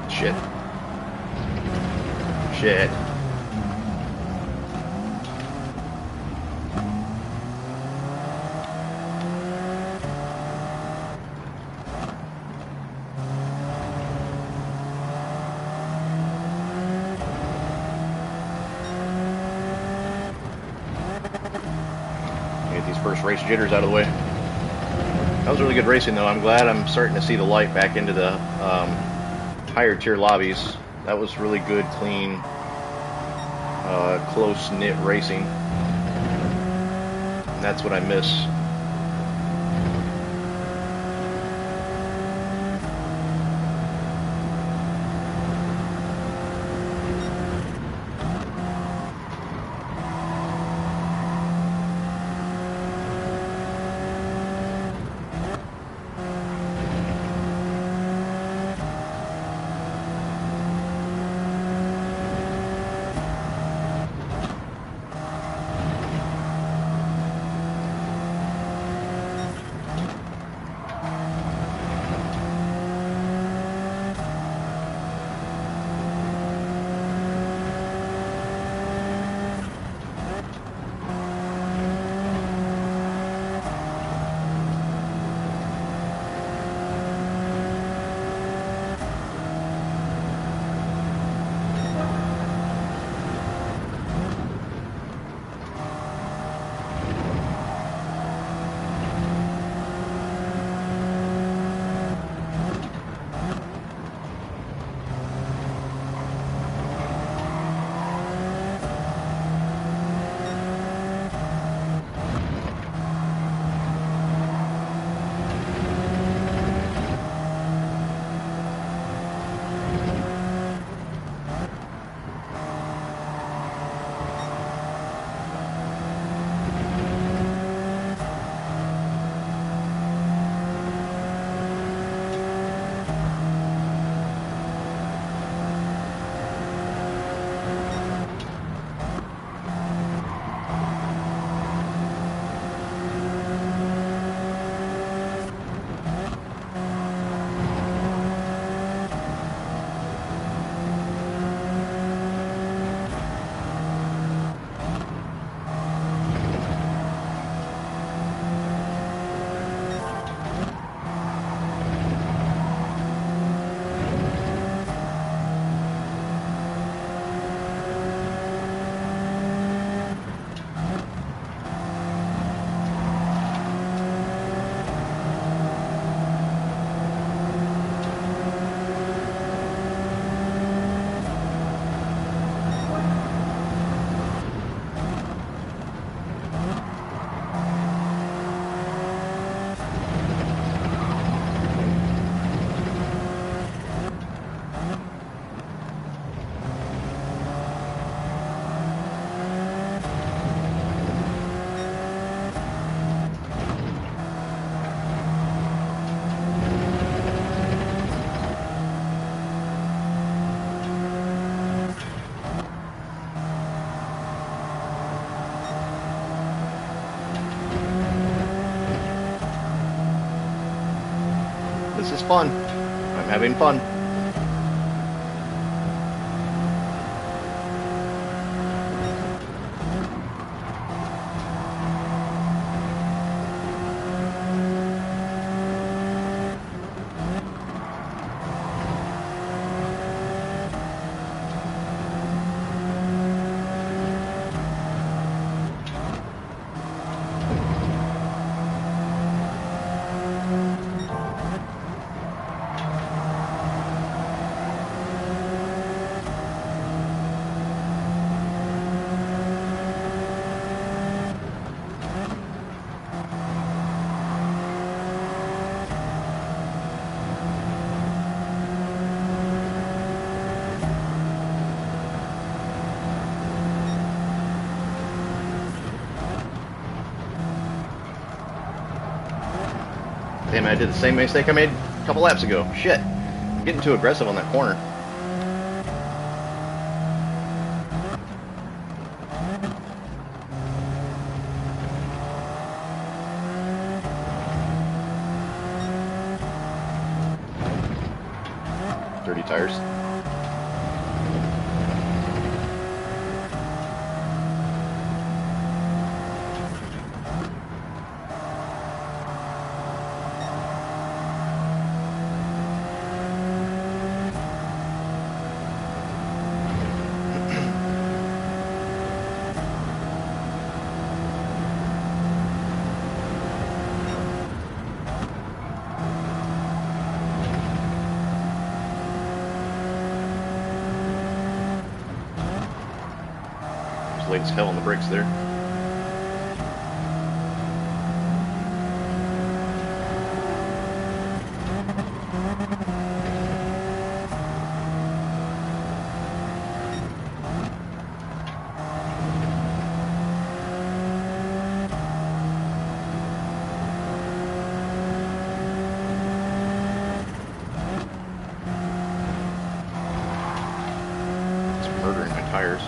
Shit. Shit. Get these first race jitters out of the way. That was really good racing, though. I'm glad I'm starting to see the light back into the higher tier lobbies. That was really good, clean, close-knit racing. And that's what I miss. fun. I'm having fun. Damn, I did the same mistake I made a couple laps ago. Shit. I'm getting too aggressive on that corner. Dirty tires. Late as hell on the brakes there. It's murdering my tires.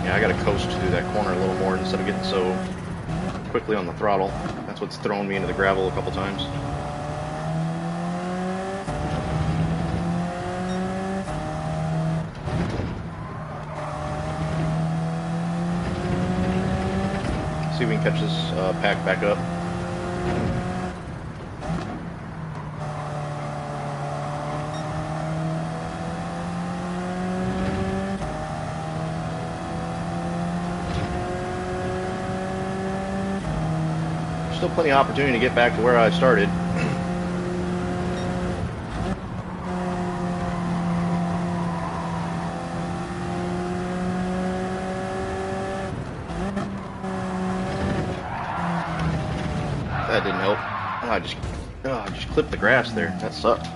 I gotta coast through that corner a little more instead of getting so quickly on the throttle. That's what's thrown me into the gravel a couple times. See if we can catch this pack back up. Still plenty of opportunity to get back to where I started. That didn't help. Oh, I just clipped the grass there. That sucked.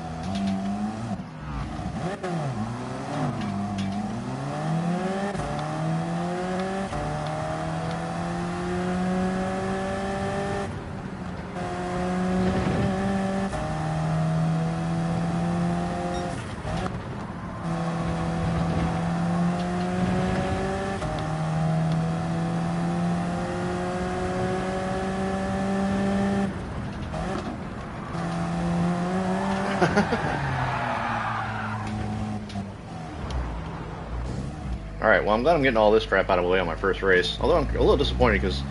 Alright, well, I'm glad I'm getting all this crap out of the way on my first race. Although I'm a little disappointed because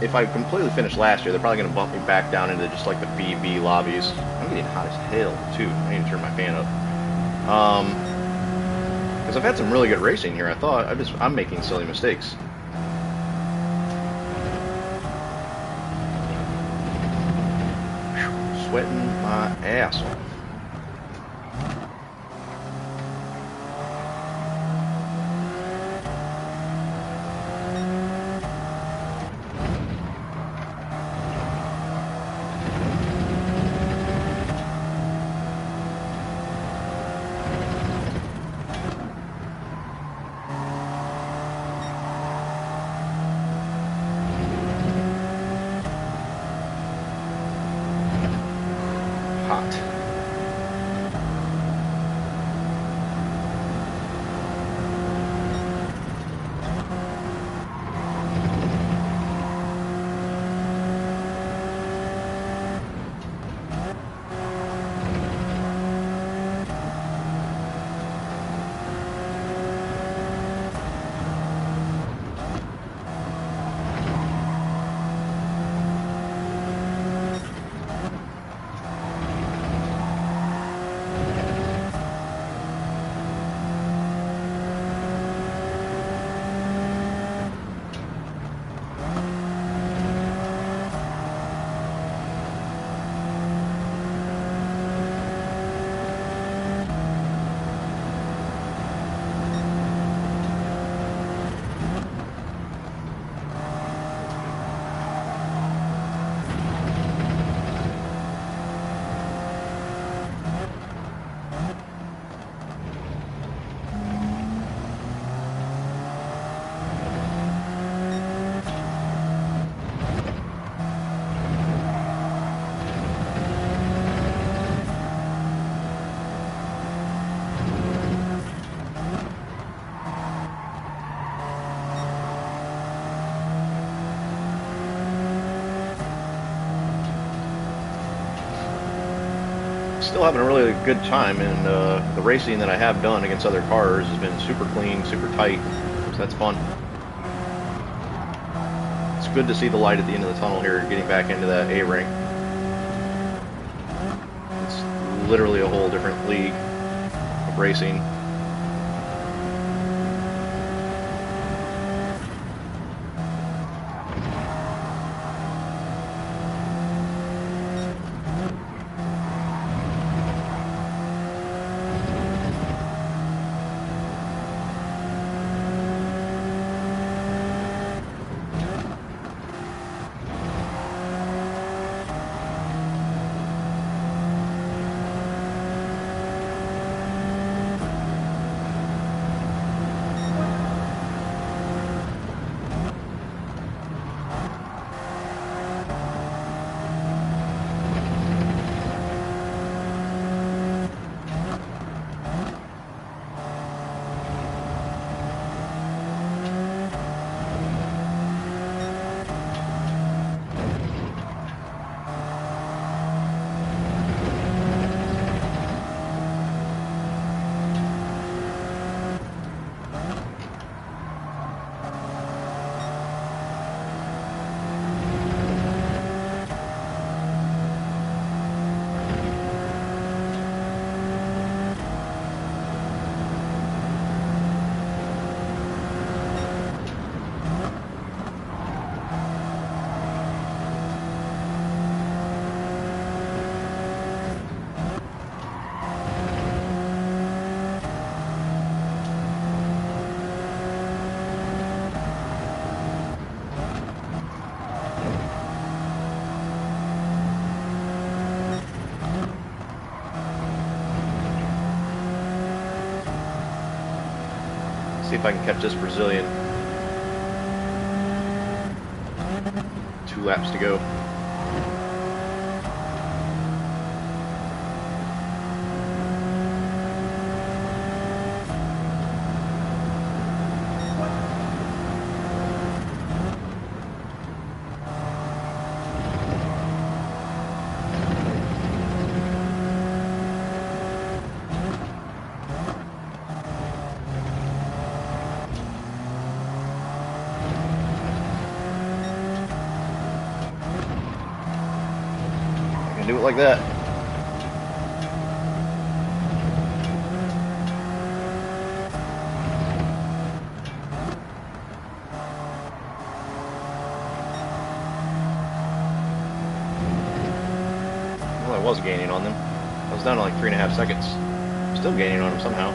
if I completely finished last year, they're probably going to bump me back down into just like the BB lobbies. I'm getting hot as hell, too. I need to turn my fan up. Because I've had some really good racing here. I'm making silly mistakes. Sweating my ass off. Hot. still having a really good time, and the racing that I have done against other cars has been super clean, super tight, so that's fun. It's good to see the light at the end of the tunnel here, getting back into that A-ring. It's literally a whole different league of racing. See if I can catch this Brazilian. 2 laps to go. Do it like that. Well, I was gaining on them. I was down to like 3.5 seconds. Still gaining on them somehow.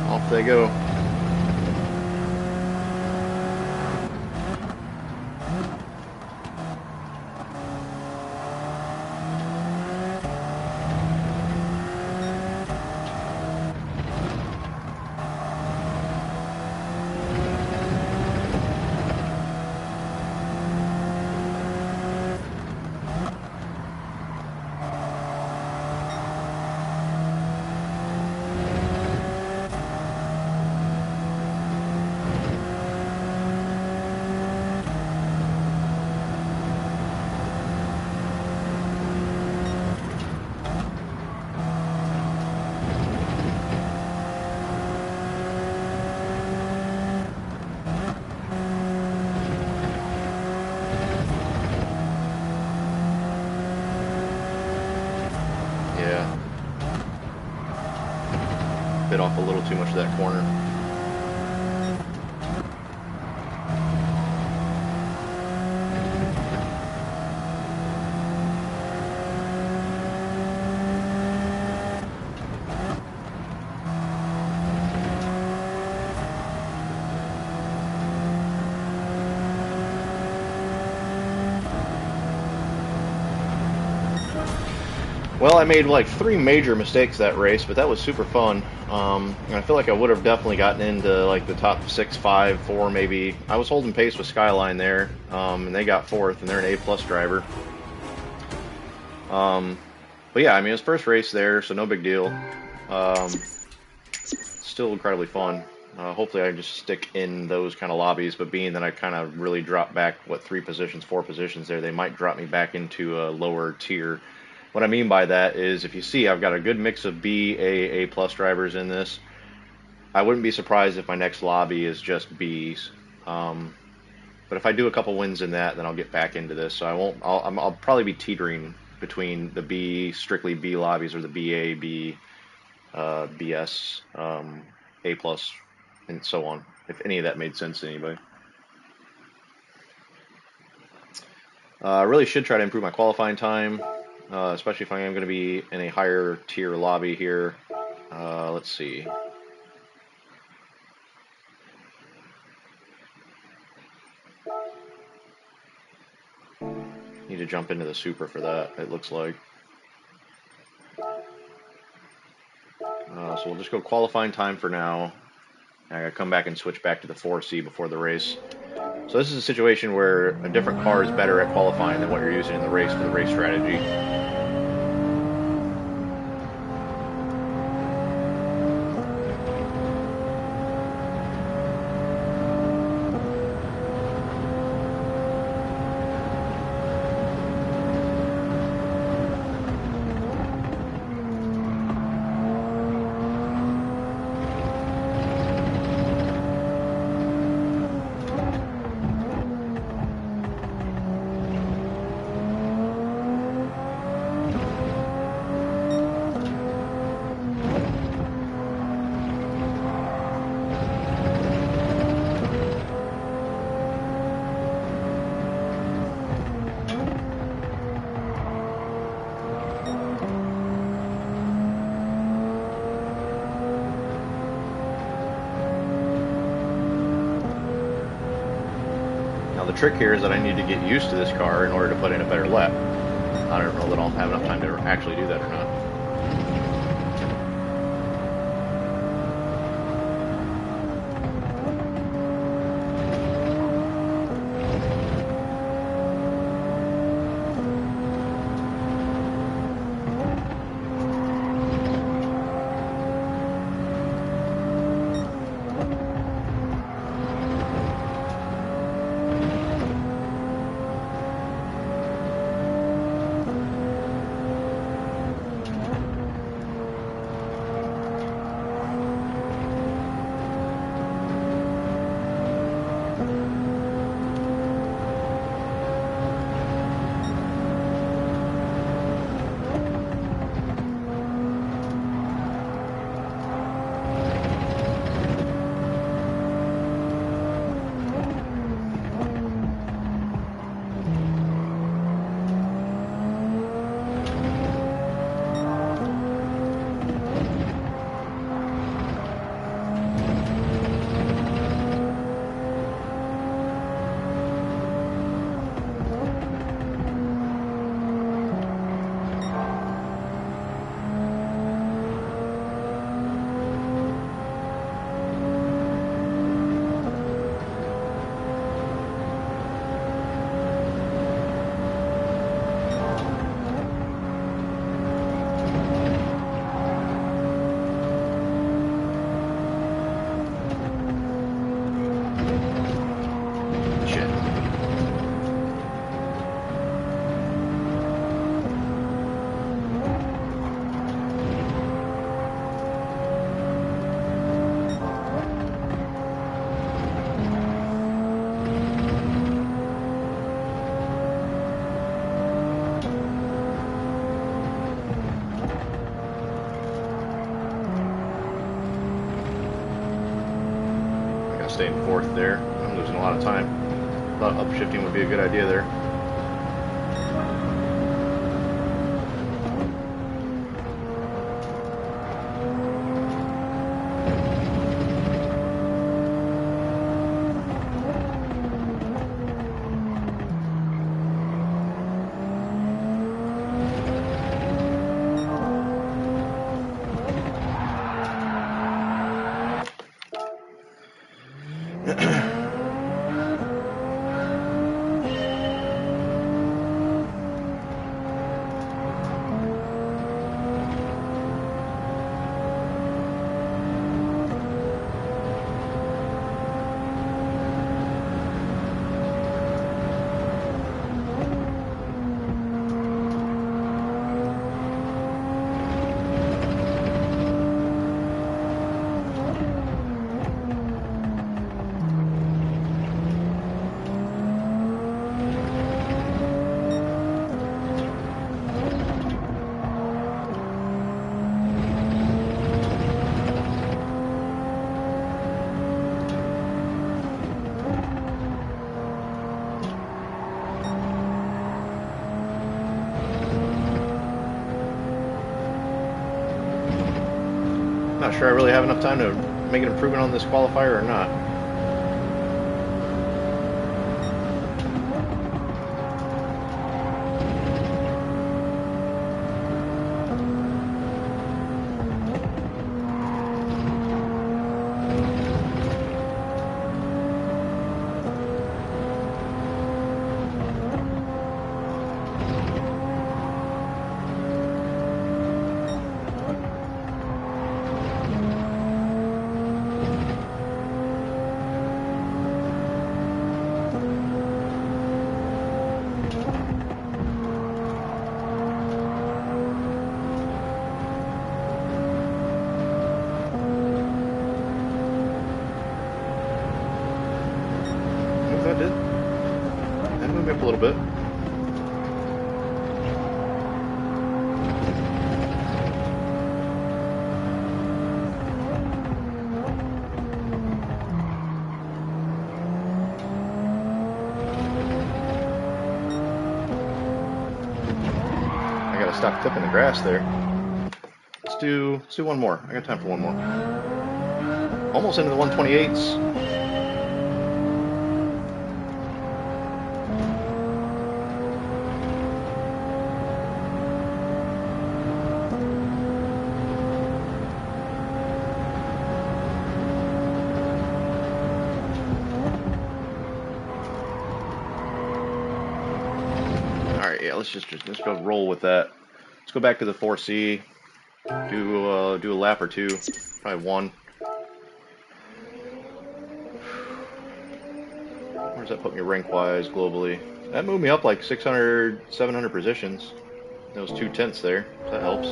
Off they go. Bit off a little too much of that corner. Well, I made like 3 major mistakes that race, but that was super fun. And I feel like I would have definitely gotten into like the top 6, 5, 4 maybe. I was holding pace with Skyline there, and they got 4th, and they're an A+ driver. But yeah, I mean, it was first race there, so no big deal. Still incredibly fun. Hopefully I can just stick in those kind of lobbies, but being that I kind of really dropped back, 3 positions, 4 positions there, they might drop me back into a lower tier. What I mean by that is, if you see, I've got a good mix of B, A plus drivers in this. I wouldn't be surprised if my next lobby is just Bs. But if I do a couple wins in that, then I'll get back into this. So I won't. I'll probably be teetering between the B, strictly B lobbies, or the BA, B, BS, A plus, and so on. If any of that made sense to anybody. I really should try to improve my qualifying time, especially if I am going to be in a higher tier lobby here. Let's see. Need to jump into the Super for that, it looks like. So we'll just go qualifying time for now. I gotta come back and switch back to the 4C before the race. So this is a situation where a different car is better at qualifying than what you're using in the race for the race strategy. Now the trick here is that I need to get used to this car in order to put in a better lap. I don't know that I'll have enough time to actually do that or not. Staying 4th there. I'm losing a lot of time. Thought upshifting would be a good idea there. Not sure I really have enough time to make an improvement on this qualifier or not. That did. That moved me up a little bit. I gotta stop clipping the grass there. Let's do one more. I got time for one more. Almost into the 128s. Yeah, let's go roll with that. Let's go back to the 4C. Do a lap or two, probably one. Where does that put me rank-wise globally? That moved me up like 600, 700 positions. Those 2/10 there. So that helps.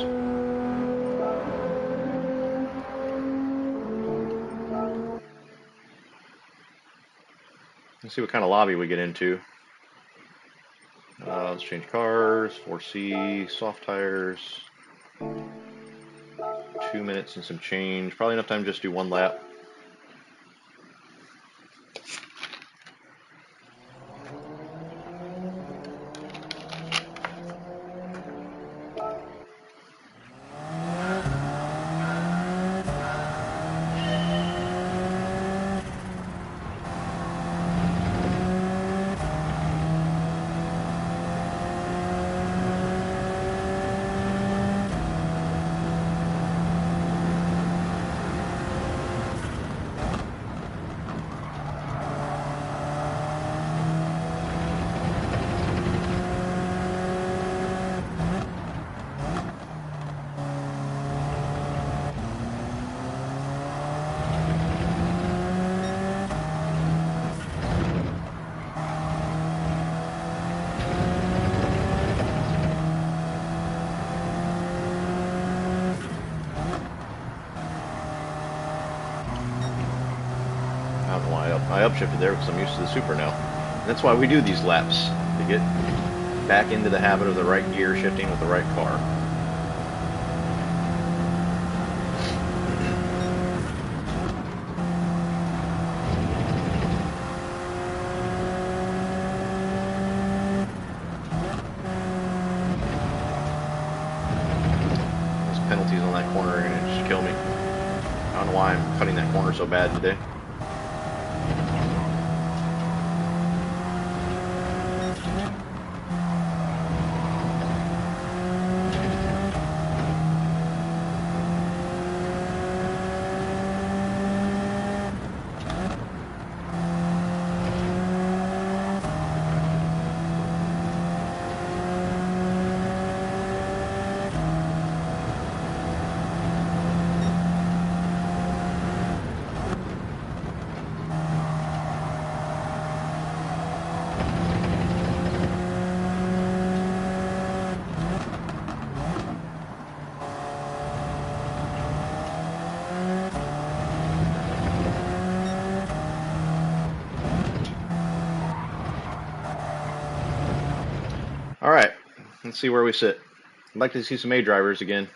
Let's see what kind of lobby we get into. Let's change cars, 4C, soft tires. 2 minutes and some change. Probably enough time to just do one lap. I don't know why I upshifted there because I'm used to the Super now. And that's why we do these laps, to get back into the habit of the right gear shifting with the right car. Those penalties on that corner are going to just kill me. I don't know why I'm cutting that corner so bad today. Alright, let's see where we sit. I'd like to see some A drivers again.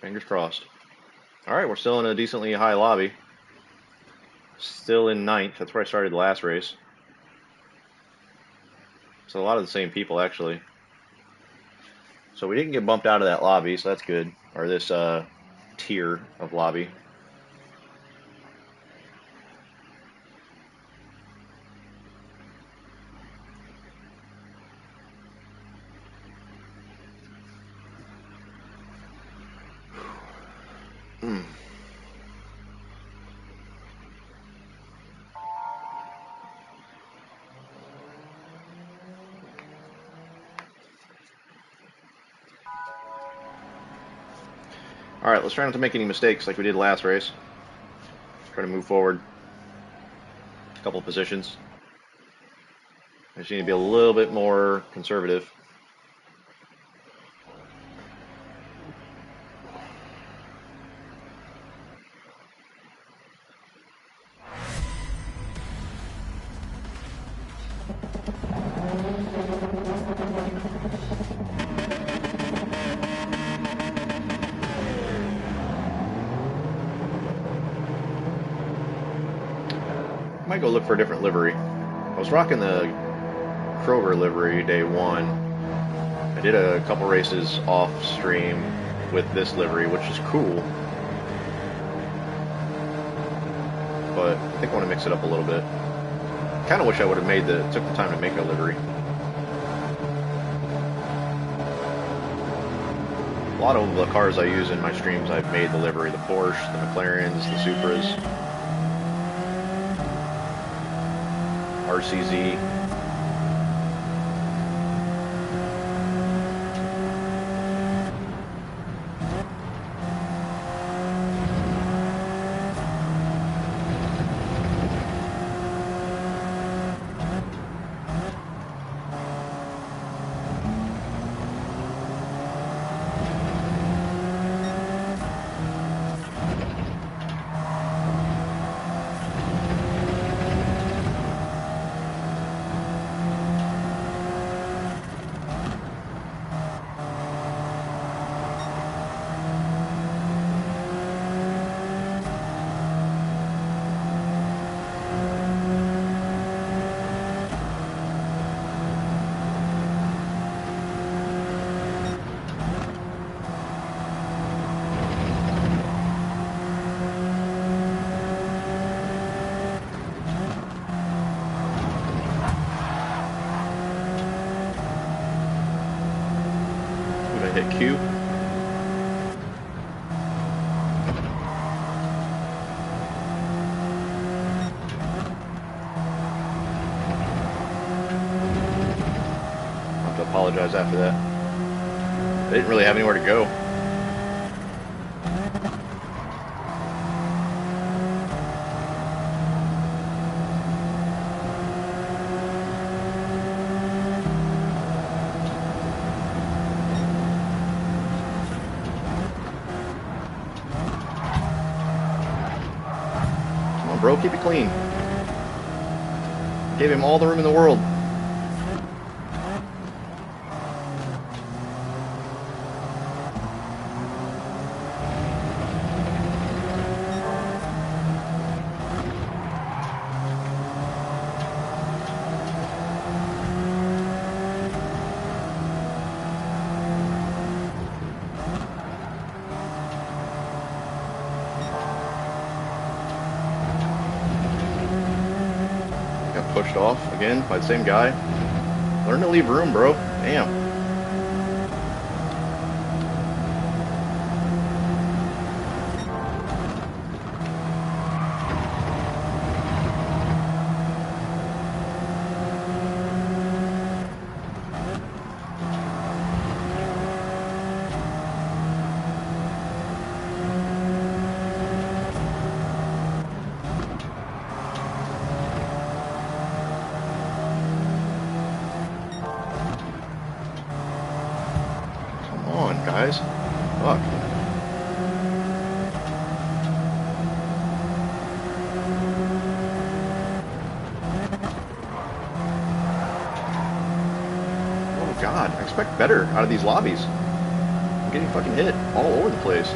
Fingers crossed. Alright, we're still in a decently high lobby. Still in 9th. That's where I started the last race. So a lot of the same people, actually. So we didn't get bumped out of that lobby, so that's good. Or this tier of lobby. Alright, let's try not to make any mistakes like we did last race. Try to move forward a couple of positions. I just need to be a little bit more conservative. Might go look for a different livery. I was rocking the Kroger livery day one. I did a couple races off stream with this livery, which is cool. But I think I want to mix it up a little bit. Kind of wish I would have took the time to make a livery. A lot of the cars I use in my streams, I've made the livery: the Porsche, the McLarens, the Supras, RCZ. Hit Q. I'll have to apologize after that. I didn't really have anywhere to go. Bro, keep it clean. Gave him all the room in the world. Pushed off again by the same guy. Learn to leave room, bro. Damn. Guys, fuck. Oh god, I expect better out of these lobbies. I'm getting fucking hit all over the place.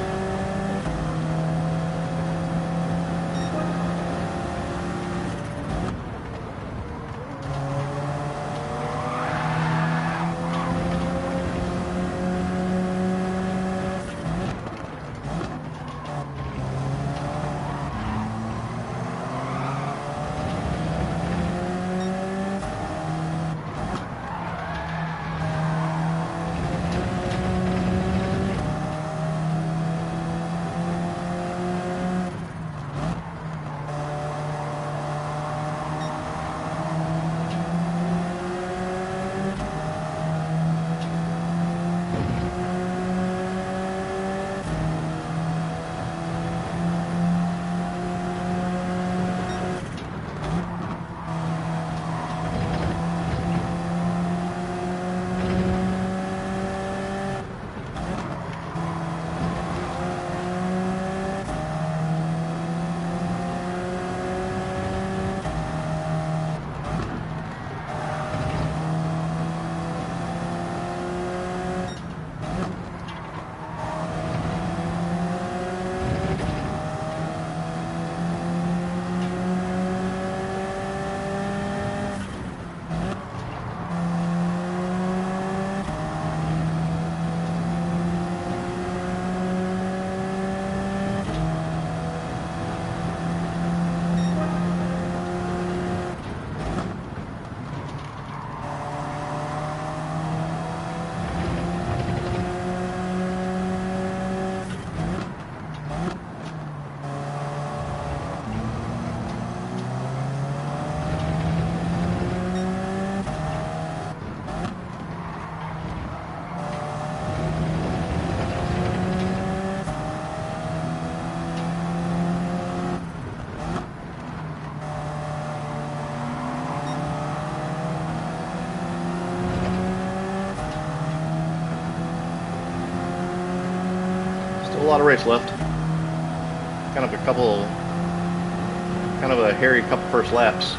lot of race left. Kind of a hairy couple first laps.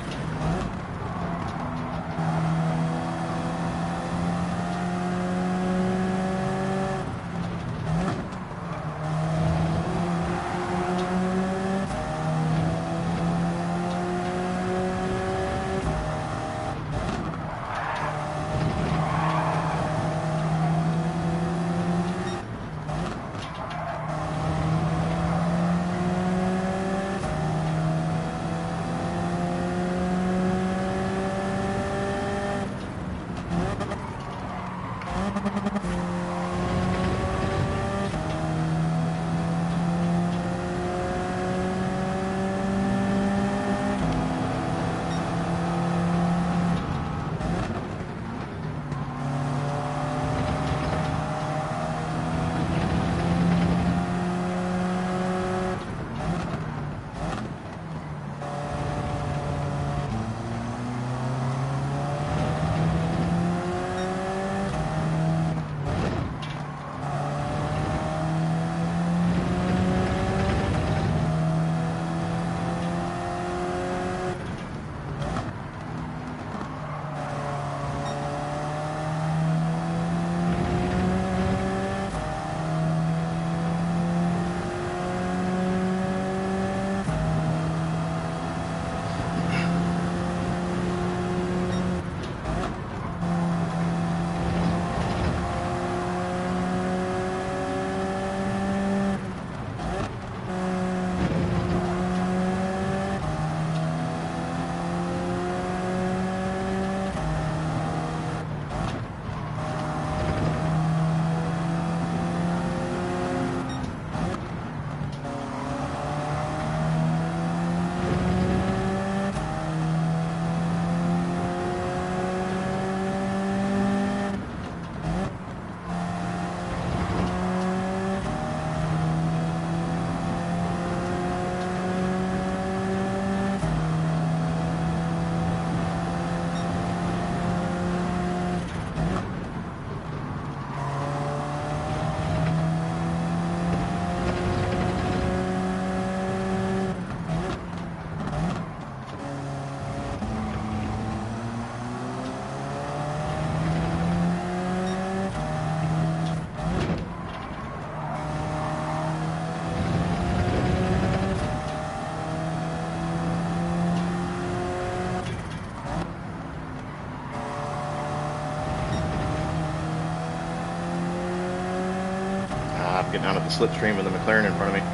Getting out of the slipstream of the McLaren in front of me.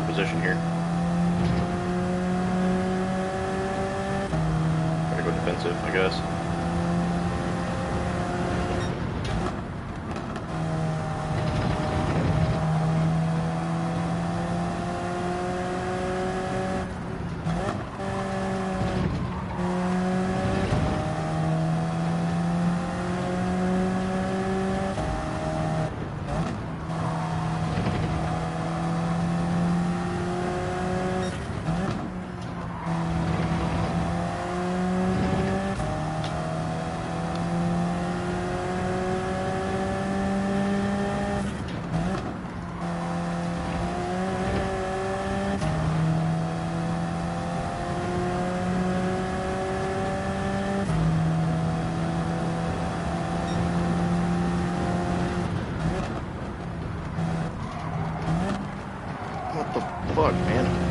Position here. Gotta go defensive, I guess. fuck, man.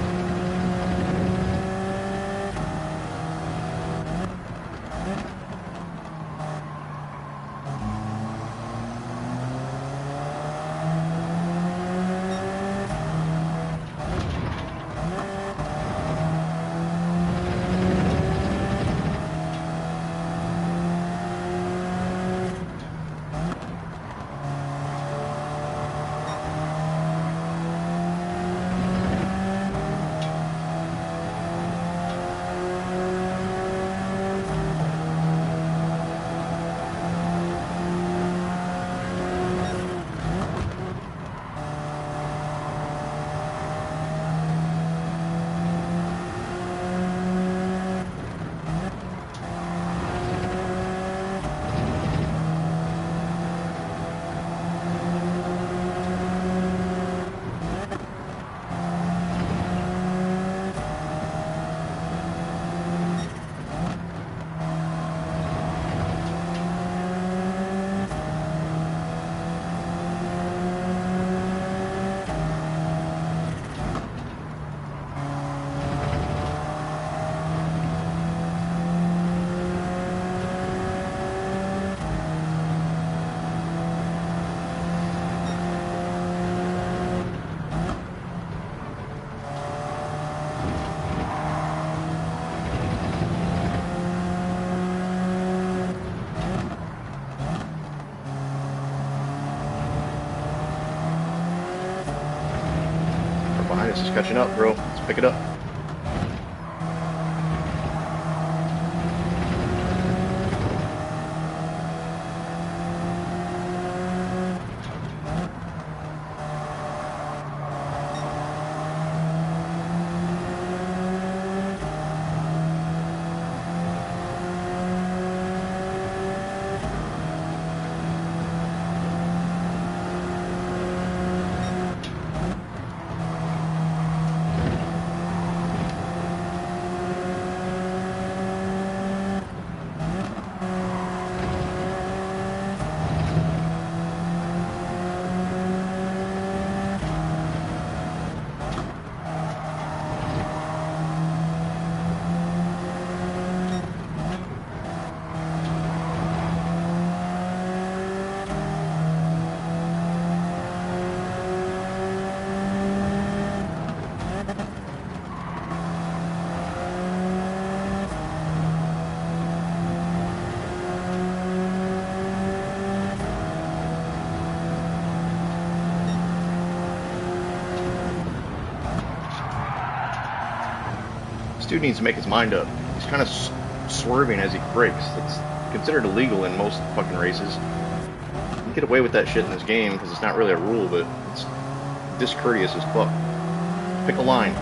Behind us is catching up, bro. Let's pick it up. This dude needs to make his mind up. He's kind of swerving as he brakes. That's considered illegal in most fucking races. You get away with that shit in this game because it's not really a rule, but it's discourteous as fuck. Pick a line.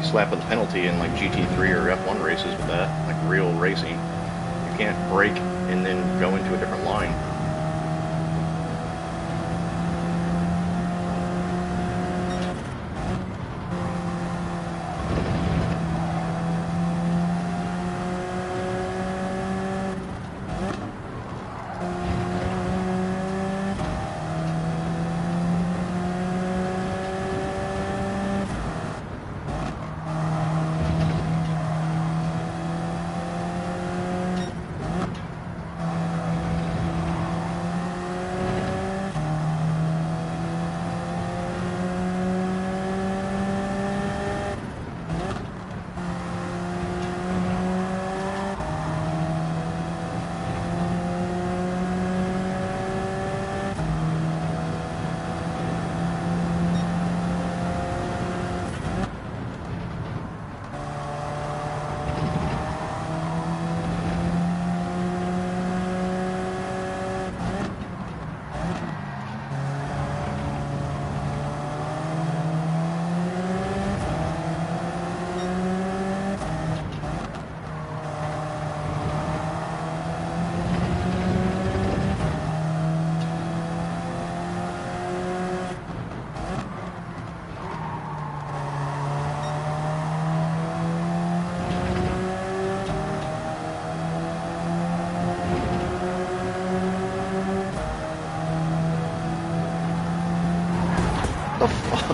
Slap of the penalty in like GT3 or F1 races with that, like real racing. You can't brake and then go into a different line.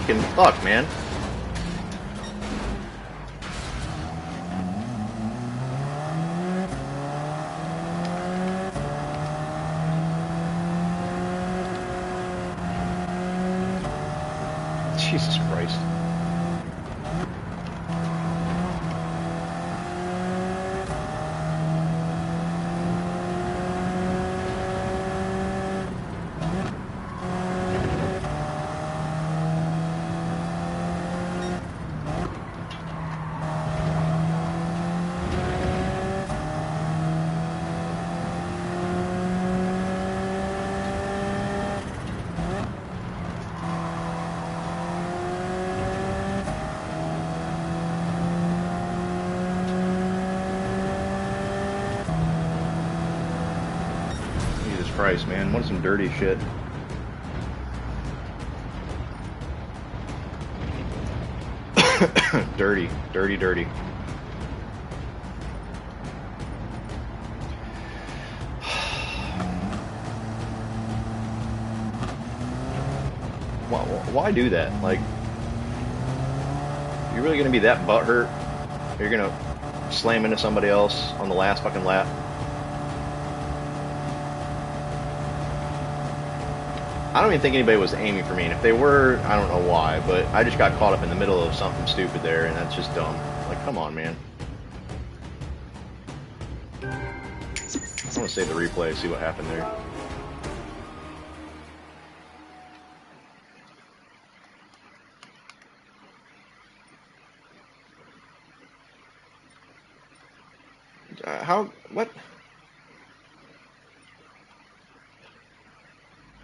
freaking fuck, man. Jesus Christ. Christ, man, what some dirty shit. Dirty, dirty, dirty. Why do that? Like, you're really gonna be that butthurt? You're gonna slam into somebody else on the last fucking lap? I don't even think anybody was aiming for me, and if they were, I don't know why, but I just got caught up in the middle of something stupid there, and that's just dumb. Like, come on, man. I want to save the replay, see what happened there. What?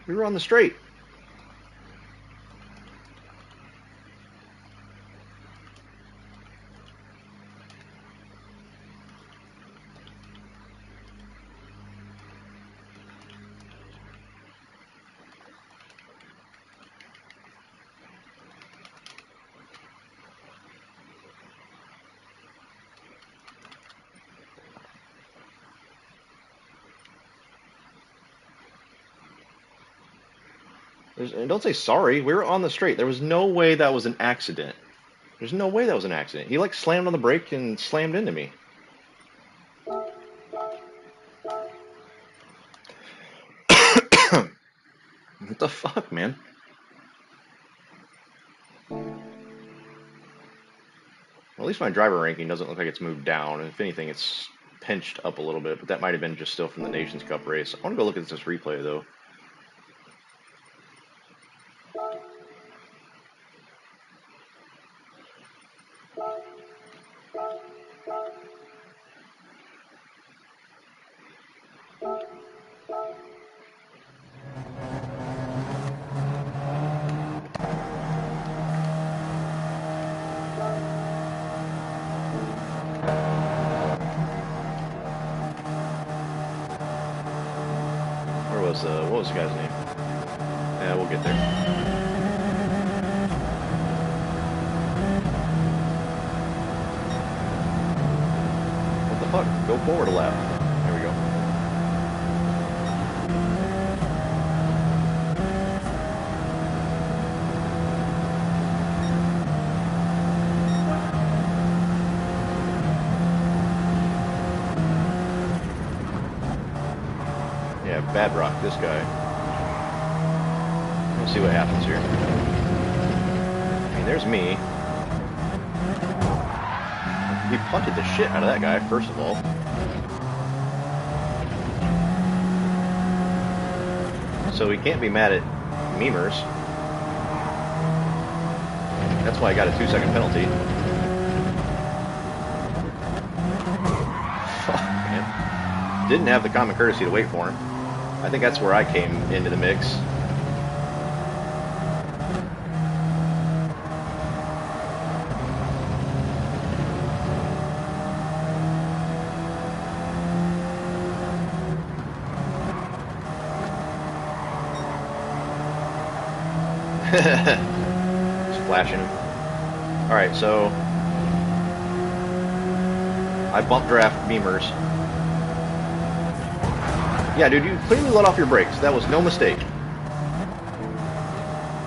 We were on the straight. And don't say sorry. We were on the straight. There was no way that was an accident. There's no way that was an accident. He like slammed on the brake and slammed into me. What the fuck, man? Well, at least my driver ranking doesn't look like it's moved down. If anything, it's pinched up a little bit, but that might have been just still from the Nations Cup race. I want to go look at this replay, though. What was the guy's name? Yeah, we'll get there. What the fuck? Go forward a lap. There we go. Yeah, bad rock this guy. We'll see what happens here. I mean, there's me. He punted the shit out of that guy, first of all. So he can't be mad at memers. That's why I got a 2-second penalty. Fuck, man. Didn't have the common courtesy to wait for him. I think that's where I came into the mix. Just flashing him. Alright, so I bump draft Beamers. Yeah, dude, you clearly let off your brakes. That was no mistake.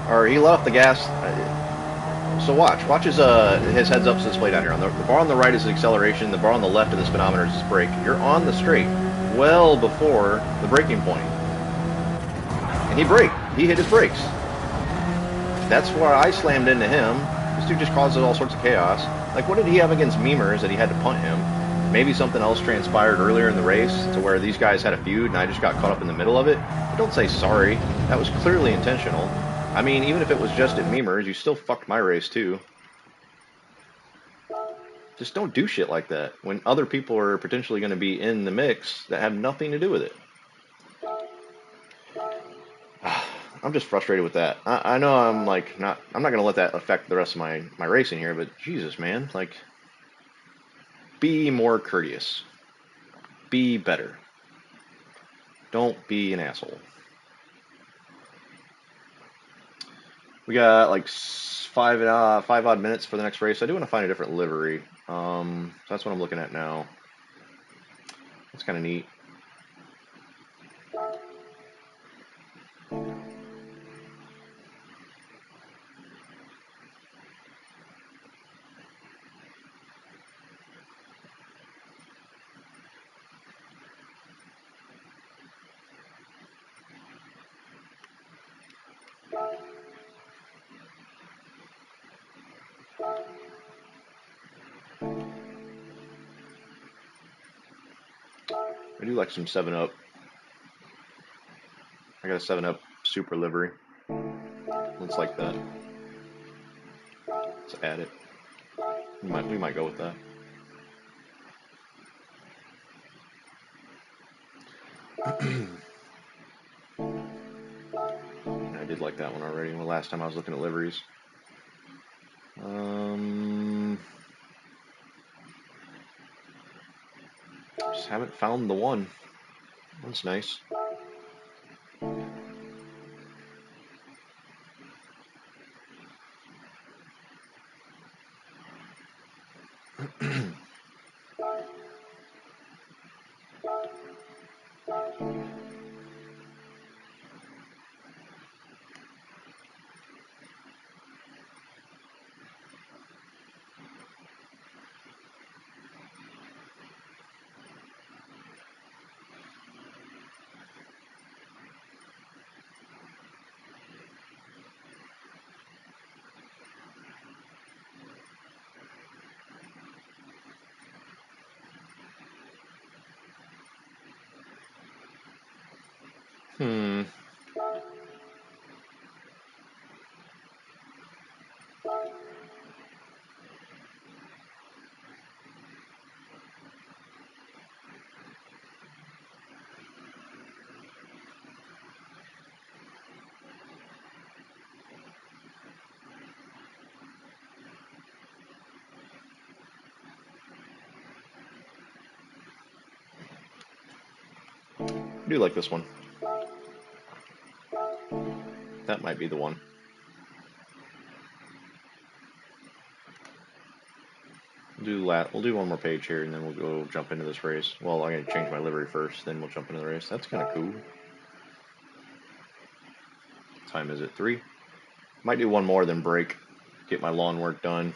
Or he let off the gas. So watch his heads-up display down here. On the bar on the right is the acceleration. The bar on the left of the speedometer is his brake. You're on the straight, well before the braking point, and he braked. He hit his brakes. That's where I slammed into him. This dude just causes all sorts of chaos. Like, what did he have against memers that he had to punt him? Maybe something else transpired earlier in the race to where these guys had a feud and I just got caught up in the middle of it. But don't say sorry. That was clearly intentional. I mean, even if it was just at memers, you still fucked my race too. Just don't do shit like that when other people are potentially going to be in the mix that have nothing to do with it. I'm just frustrated with that. I know I'm not going to let that affect the rest of my racing here, but Jesus, man, like, be more courteous. Be better. Don't be an asshole. We got like five odd minutes for the next race. I do want to find a different livery. So that's what I'm looking at now. That's kind of neat. I do like some 7-Up. I got a 7-Up super livery. Looks like that. Let's add it. We might go with that. I did like that one already. The last time I was looking at liveries. Just haven't found the one. That's nice. I do like this one. That might be the one. We'll do one more page here, and then we'll go jump into this race. Well, I'm gonna change my livery first, then we'll jump into the race. That's kind of cool. What time is it? 3. Might do one more, then break. Get my lawn work done.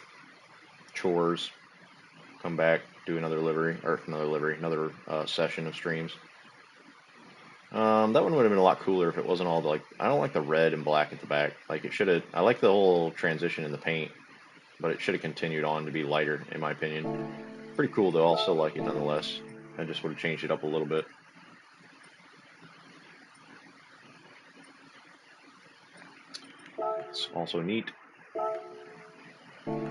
Chores. Come back, do another session of streams. That one would have been a lot cooler if it wasn't all I don't like the red and black at the back. Like, it should have. I like the whole transition in the paint, but it should have continued on to be lighter, in my opinion. Pretty cool though. I'll still like it nonetheless. I just would have changed it up a little bit. It's also neat. We'll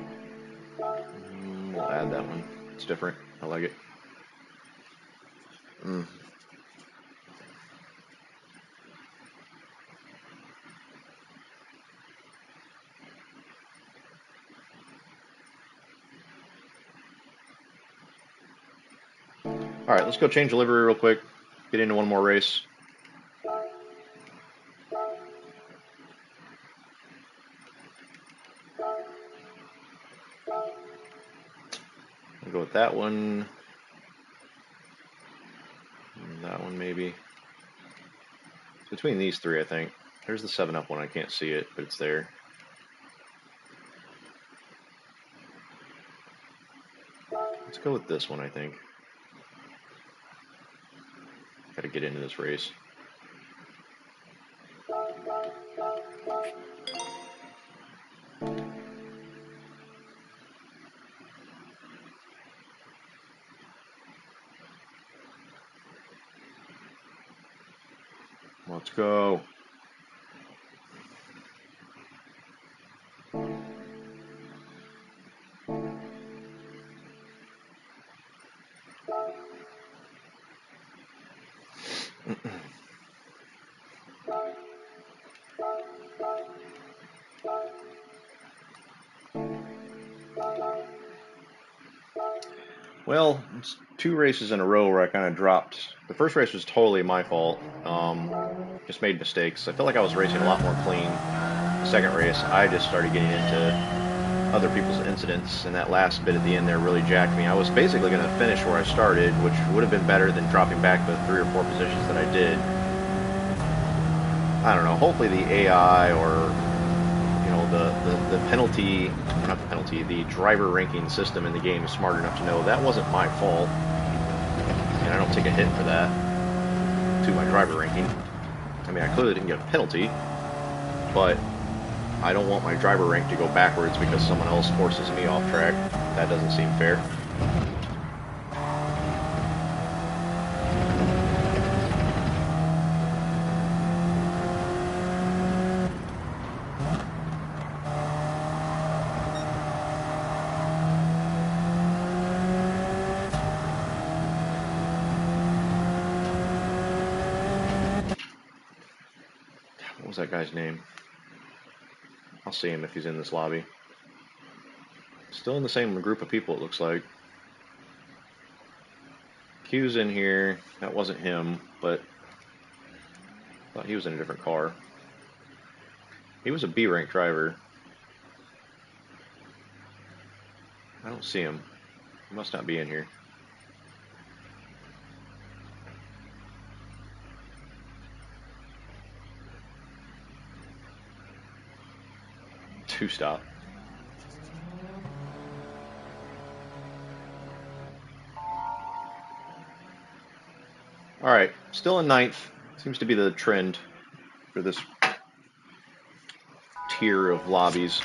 add that one. It's different. I like it. Alright, let's go change the livery real quick. Get into one more race. We'll go with that one. And that one maybe. It's between these three, I think. There's the 7-Up one. I can't see it, but it's there. go with this one, I think. Got to get into this race. Let's go. Well, it's 2 races in a row where I kind of dropped. The first race was totally my fault. Just made mistakes. I felt like I was racing a lot more clean. The second race, I just started getting into other people's incidents, and that last bit at the end there really jacked me. I was basically going to finish where I started, which would have been better than dropping back the 3 or 4 positions that I did. I don't know. Hopefully the AI or the penalty, not the penalty, the driver ranking system in the game is smart enough to know that wasn't my fault, and I don't take a hit for that to my driver ranking. I mean, I clearly didn't get a penalty, but I don't want my driver rank to go backwards because someone else forces me off track. That doesn't seem fair. What was that guy's name? I'll see him if he's in this lobby. Still in the same group of people, it looks like. Q's in here. That wasn't him, but I thought he was in a different car. He was a B rank driver. I don't see him. He must not be in here. Two-stop. Alright, still in 9th. Seems to be the trend for this tier of lobbies.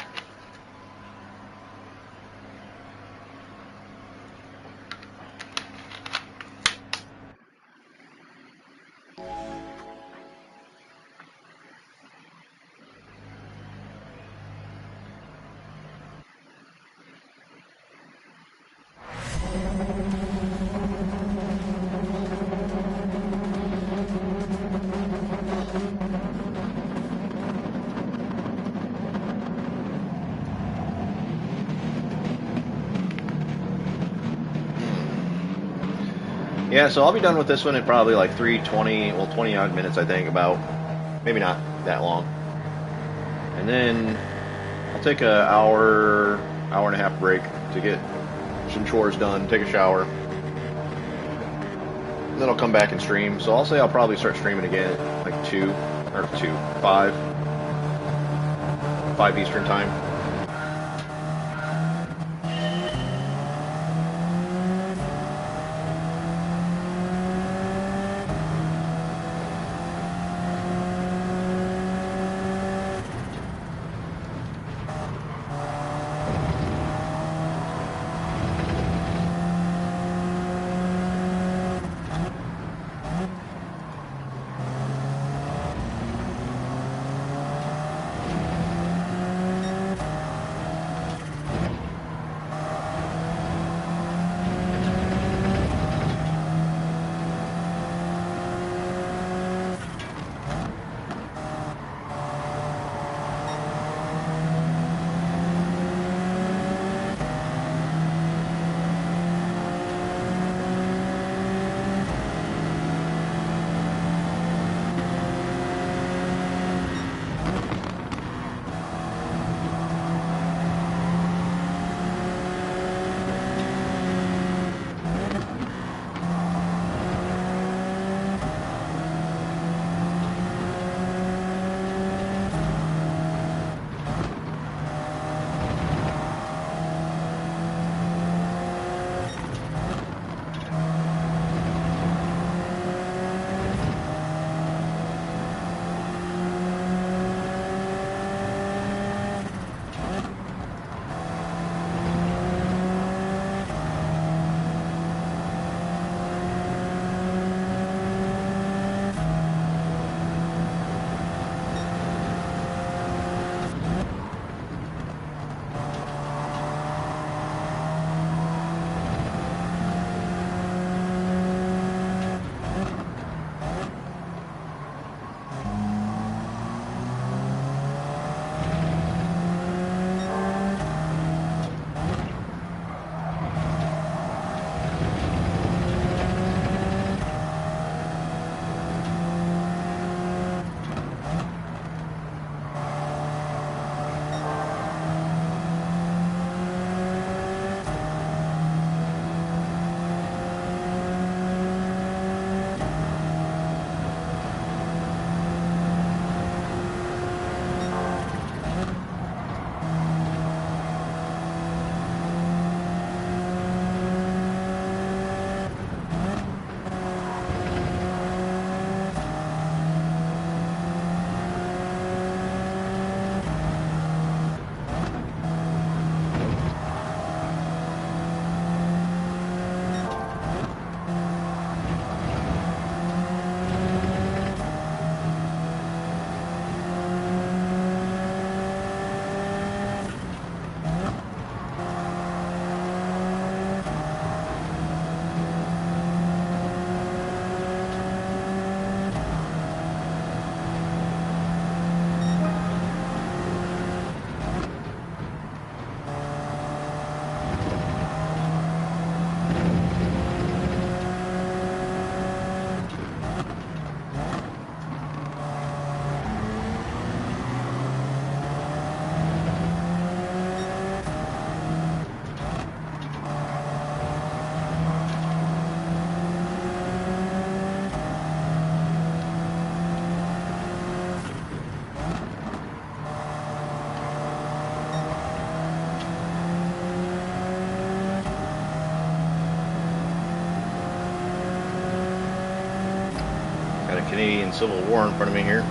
Yeah, so I'll be done with this one in probably like 3:20, well, 20 odd minutes, I think, about. Maybe not that long. And then I'll take an hour, hour and a half break to get some chores done, take a shower. And then I'll come back and stream. So I'll say I'll probably start streaming again at like 5 Eastern time. Got a Canadian Civil War in front of me here.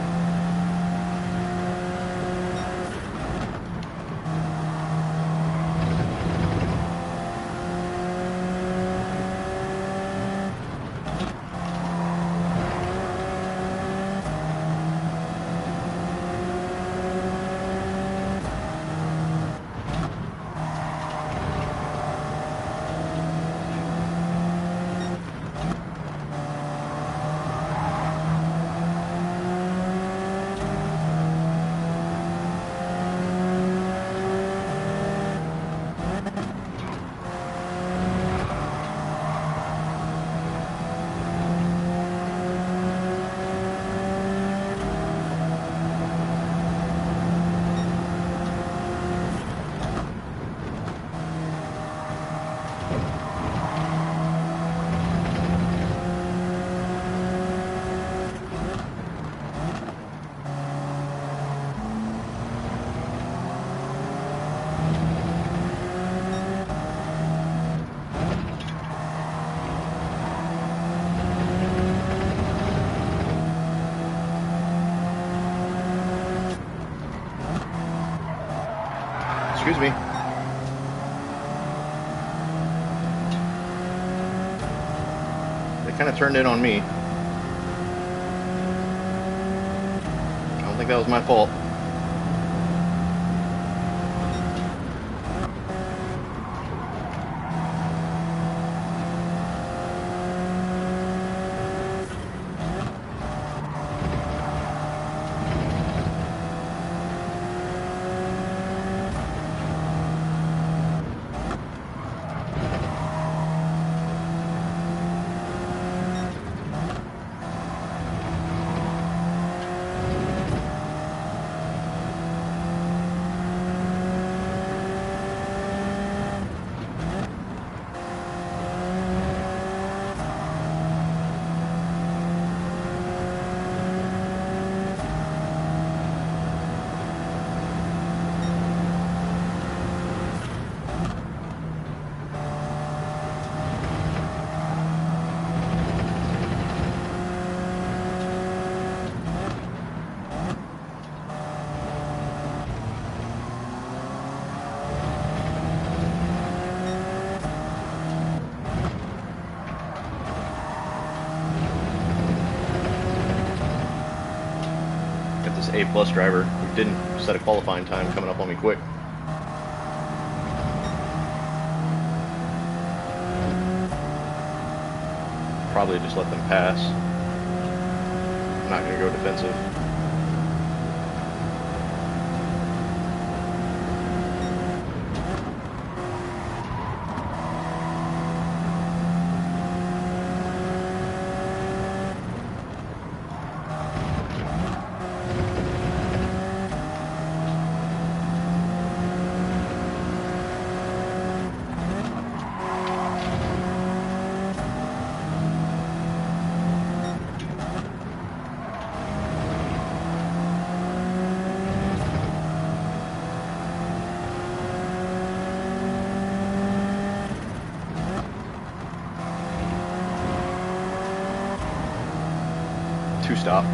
Excuse me. They kind of turned in on me. I don't think that was my fault. A+ driver who didn't set a qualifying time coming up on me quick. Probably just let them pass. I'm not going to go defensive. Two-stop.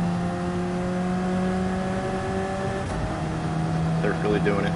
They're really doing it.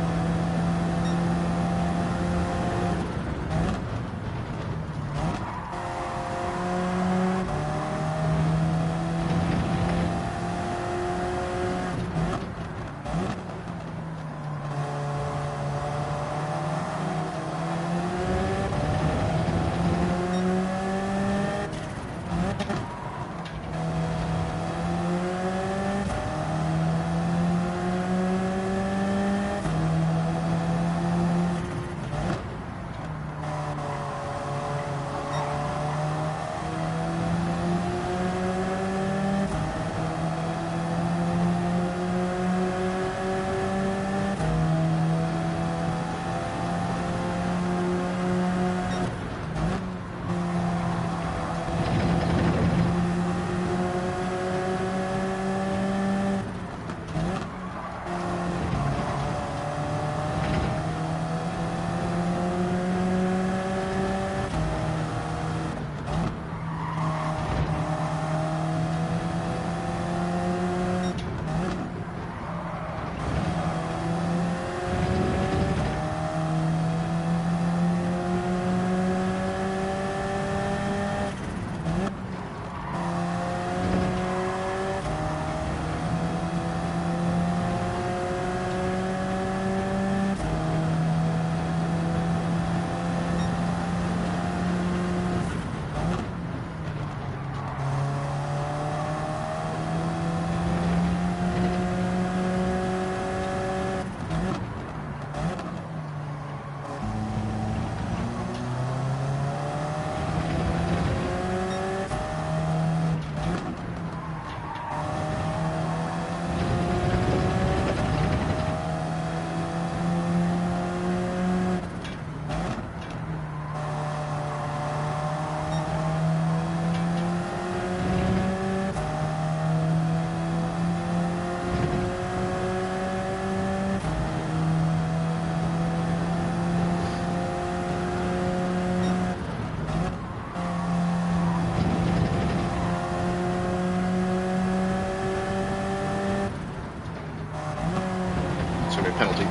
penalty.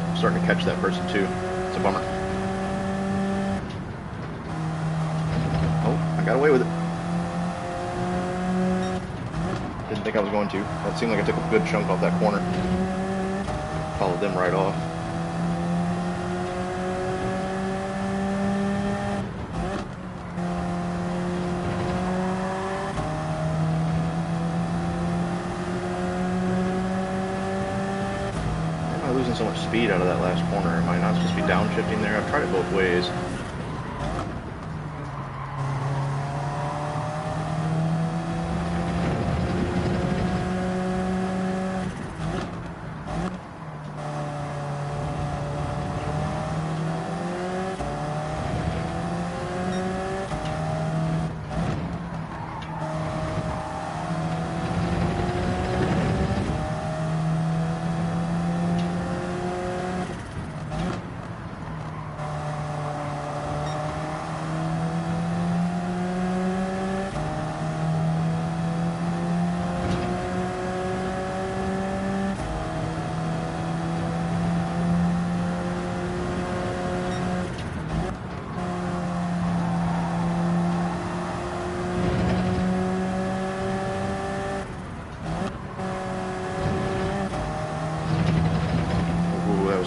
I'm starting to catch that person too. It's a bummer. Oh, I got away with it. Didn't think I was going to. That seemed like I took a good chunk off that corner. Followed them right off. Why am I losing so much speed out of that last corner? Am I not supposed to be downshifting there? I've tried it both ways.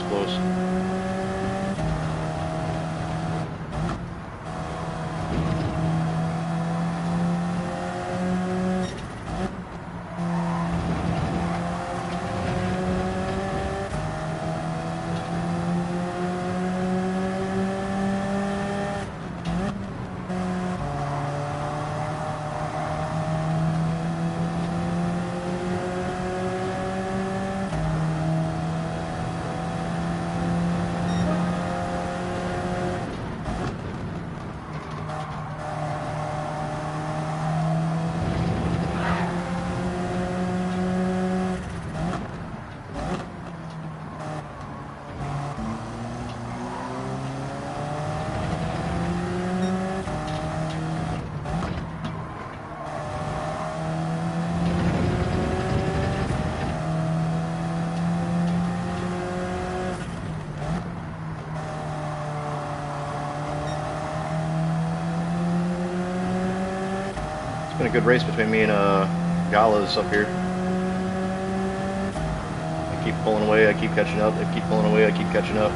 Close. Been a good race between me and Galas up here. I keep pulling away, I keep catching up. I keep pulling away, I keep catching up.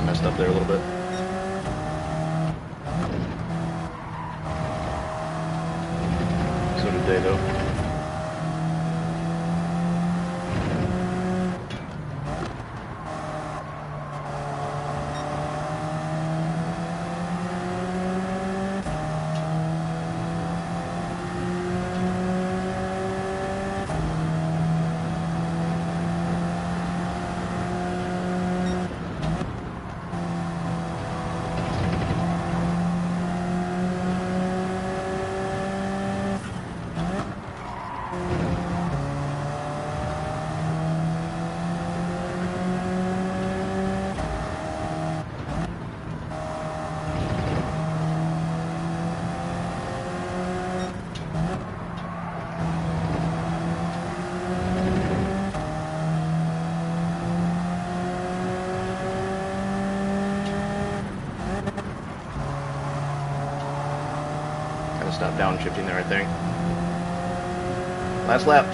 Messed up there a little bit. So did they, though. Stop downshifting there, I think. Last lap.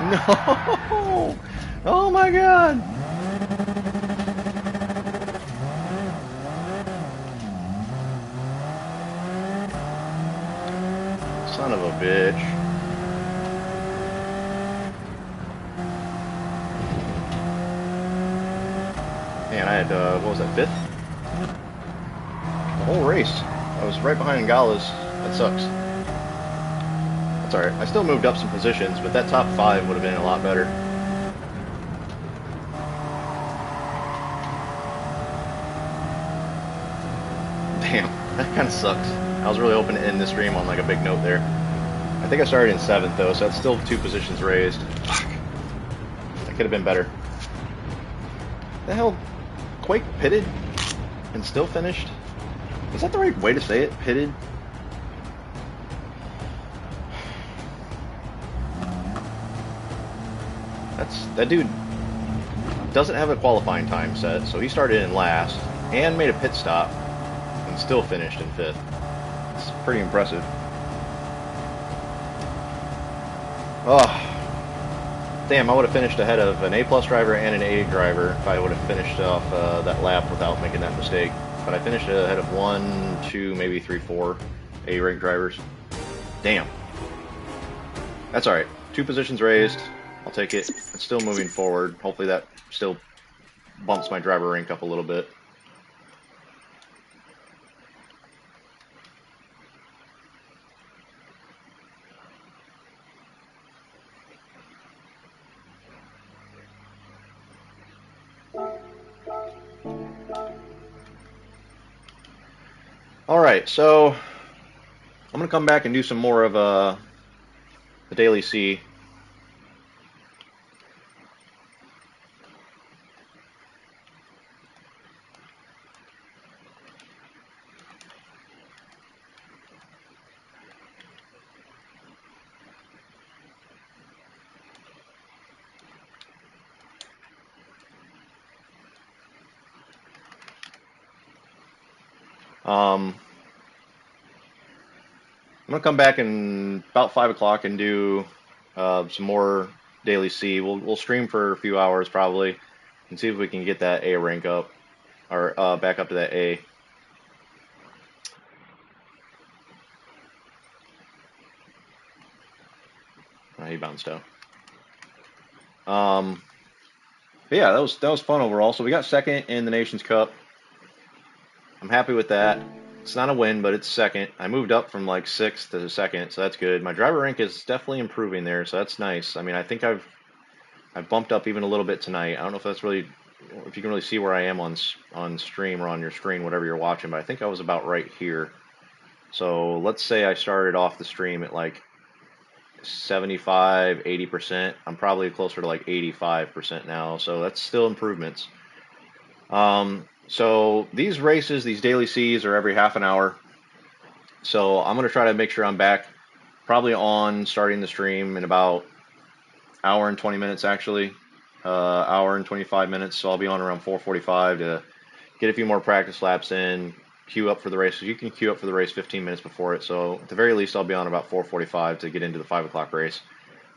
No! Oh my god! Son of a bitch. Man, I had, what was that, 5th? The whole race. I was right behind Galas. That sucks. That's alright. I still moved up some positions, but that top 5 would have been a lot better. Damn, that kind of sucks. I was really hoping to end this stream on like a big note there. I think I started in 7th though, so that's still 2 positions raised. Fuck. That could have been better. The hell? Quake pitted and still finished? Is that the right way to say it? Pitted? That dude doesn't have a qualifying time set, so he started in last and made a pit stop and still finished in 5th. It's pretty impressive. Oh, damn, I would have finished ahead of an A+ driver and an A driver if I would have finished off that lap without making that mistake. But I finished ahead of 1, 2, maybe 3, 4 A rank drivers. Damn. That's alright. 2 positions raised. I'll take it. It's still moving forward. Hopefully that still bumps my driver rank up a little bit. Alright, so I'm going to come back and do some more of the Daily C. I'm going to come back in about 5 o'clock and do some more Daily C. We'll stream for a few hours probably and see if we can get that A rank up, or back up to that A. He bounced out. Yeah, that was fun overall. So we got 2nd in the Nations Cup. I'm happy with that. It's not a win, but it's 2nd. I moved up from like 6th to 2nd, so that's good. My driver rank is definitely improving there, so that's nice. I mean, I think I've bumped up even a little bit tonight. I don't know if that's really, if you can really see where I am on stream or on your screen, whatever you're watching, but I think I was about right here. So let's say I started off the stream at like 75, 80%. I'm probably closer to like 85% now, so that's still improvements. So these races, these Daily Cs are every half an hour. So I'm going to try to make sure I'm back probably on starting the stream in about hour and 20 minutes actually. Hour and 25 minutes. So I'll be on around 4:45 to get a few more practice laps in, queue up for the race. So you can queue up for the race 15 minutes before it. So at the very least, I'll be on about 4:45 to get into the 5 o'clock race.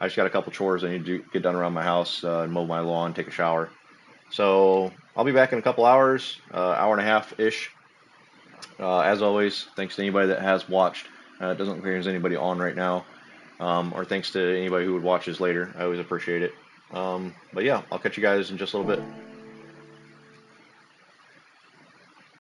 I just got a couple chores I need to get done around my house, and mow my lawn, take a shower. So I'll be back in a couple hours, hour and a half-ish. As always, thanks to anybody that has watched. It doesn't look like there's anybody on right now. or thanks to anybody who would watch this later. I always appreciate it. But yeah, I'll catch you guys in just a little bit.